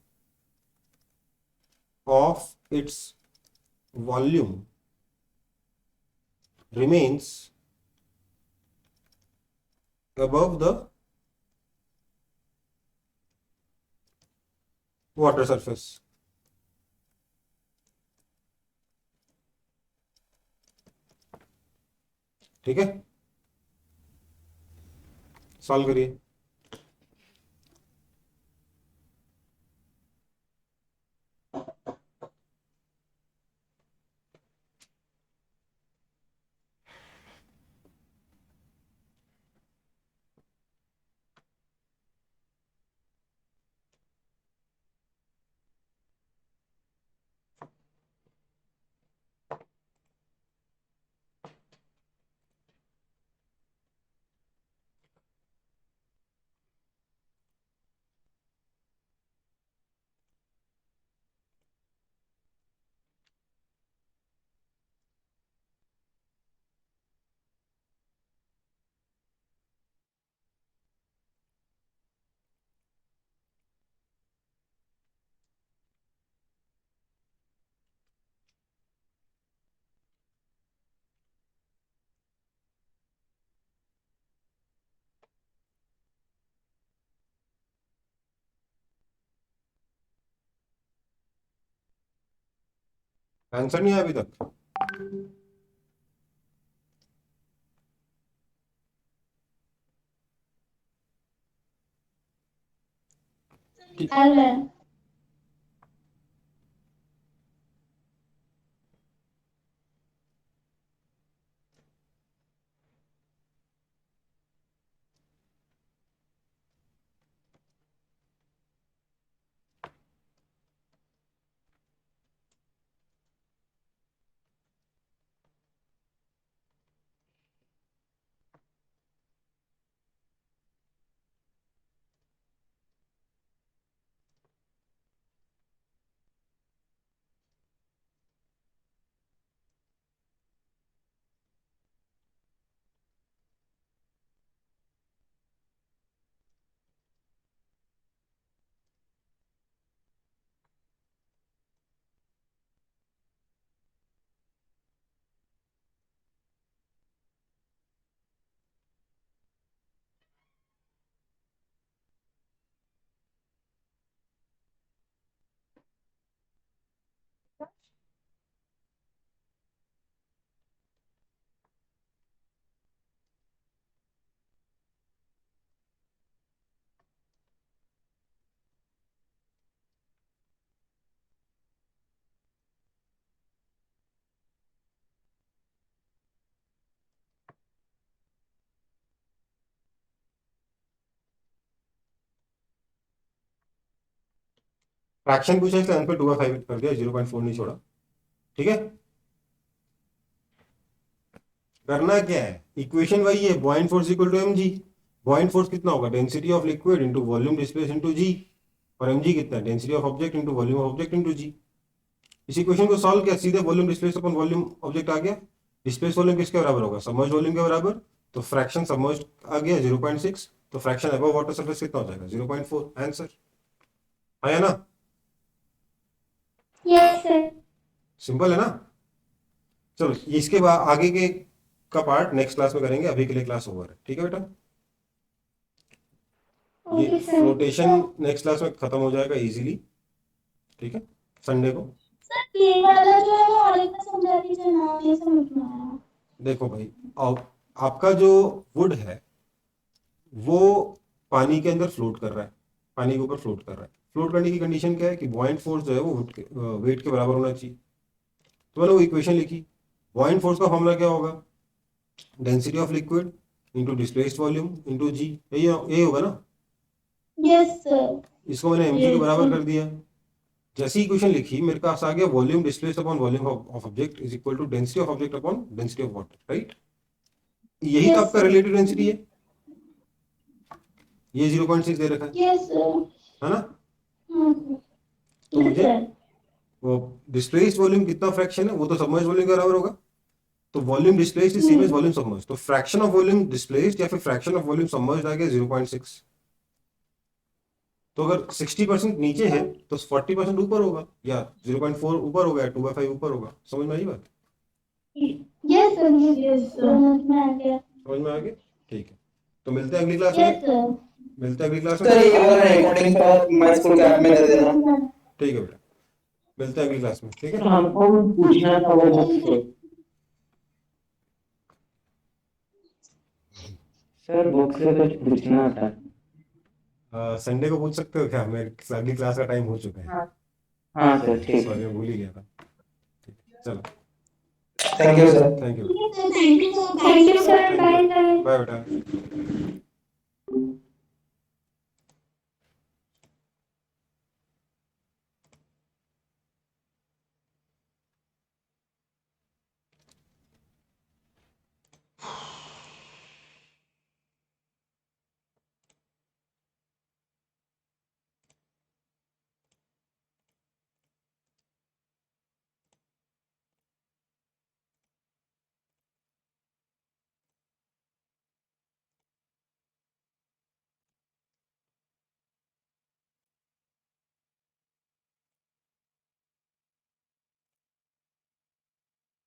of its volume remains above the water surface? ठीक है, सॉल्व करिए। आंसर नहीं आया अभी तक? निकाल रहे हैं। फ्रैक्शन पूछा इसलिए आंसर 2/5 कर दिया, 0.4 नहीं छोड़ा। ठीक है, करना क्या है, इक्वेशन वही है, buoyant force equal to mg। Buoyant force कितना होगा, density of liquid into volume displace into G, और mg कितना है, density of object into volume of object into G. इस इक्वेशन को सॉल्व किया, सीधे volume displace upon volume object आ गया। डिस्प्लेस वॉल्यूम किसके बराबर होगा, सबमर्ज्ड वॉल्यूम के बराबर, तो फ्रैक्शन सबमर्ज्ड आ गया 0.6, तो फ्रैक्शन अबव वाटर सरफेस कितना हो जाएगा, 0.4। आंसर है ना, यस सर। सिंपल है ना। चलो इसके बाद आगे के का पार्ट नेक्स्ट क्लास में करेंगे, अभी के लिए क्लास ओवर है। ठीक है बेटा, ये okay sir. Flotation next class में खत्म हो जाएगा इजीली। ठीक है, संडे को। सर ये वाला जो है वो और एक बार समझा दीजिए ना, ये समझ में आया। देखो भाई, आपका जो वुड है वो पानी के अंदर फ्लोट कर रहा है, पानी के ऊपर फ्लोट कर रहा है। फ्लोट करने की कंडीशन क्या है कि बॉइंट फोर्स जो है वो वेट के बराबर होना चाहिए। तो मैंने वो इक्वेशन लिखी, बॉइंट फोर्स का फॉर्मूला क्या होगा, density of liquid into displaced volume into G, यही होगा ना। Yes sir. इसको मैंने mg के बराबर कर दिया। जैसी इक्वेशन लिखी मेरे पास आ गया volume displaced upon volume of object is equal to density of object upon density of water, right. यही तो Yes, आपका sir. रिलेटिव डेंसिटी है, ये 0.6 दे रखा यस सर। है ना। तो यस मुझे सर। वो डिस्प्लेस्ड वॉल्यूम कितना फ्रैक्शन है, वो तो सबमर्ज्ड वॉल्यूम के बराबर होगा। तो volume displaced is same as volume submerged, तो फ्रैक्शन ऑफ वॉल्यूम डिस्प्लेस्ड या फिर फ्रैक्शन ऑफ वॉल्यूम सबमर्ज्ड आ गया 0.6। तो अगर 60% नीचे है तो 40% ऊपर होगा, या 0.4 ऊपर होगा, या 2/5 ऊपर होगा। समझ में आई बात, यस सर। यस समझ में आ गया। समझ में आ गया। ठीक है, तो मिलते हैं अगली क्लास यस में, सर। मिलते हैं अगली क्लास सर ये में। वाला रिकॉर्डिंग का माय स्कूल के ऐप में दे देना। ठीक है बेटा, मिलते हैं अगली क्लास में। ठीक है, हमको पूछना था वो बुक से। सर बुक से कुछ पूछना था। संडे को पूछ सकते हो क्या, मैं अगली क्लास का टाइम हो चुका है। हाँ सर ठीक है। सॉरी मैं भूल ही गया था। ठीक है, चलो thank you sir. Thank you, thank you sir. Thank you sir, bye bye. Bye बेटा।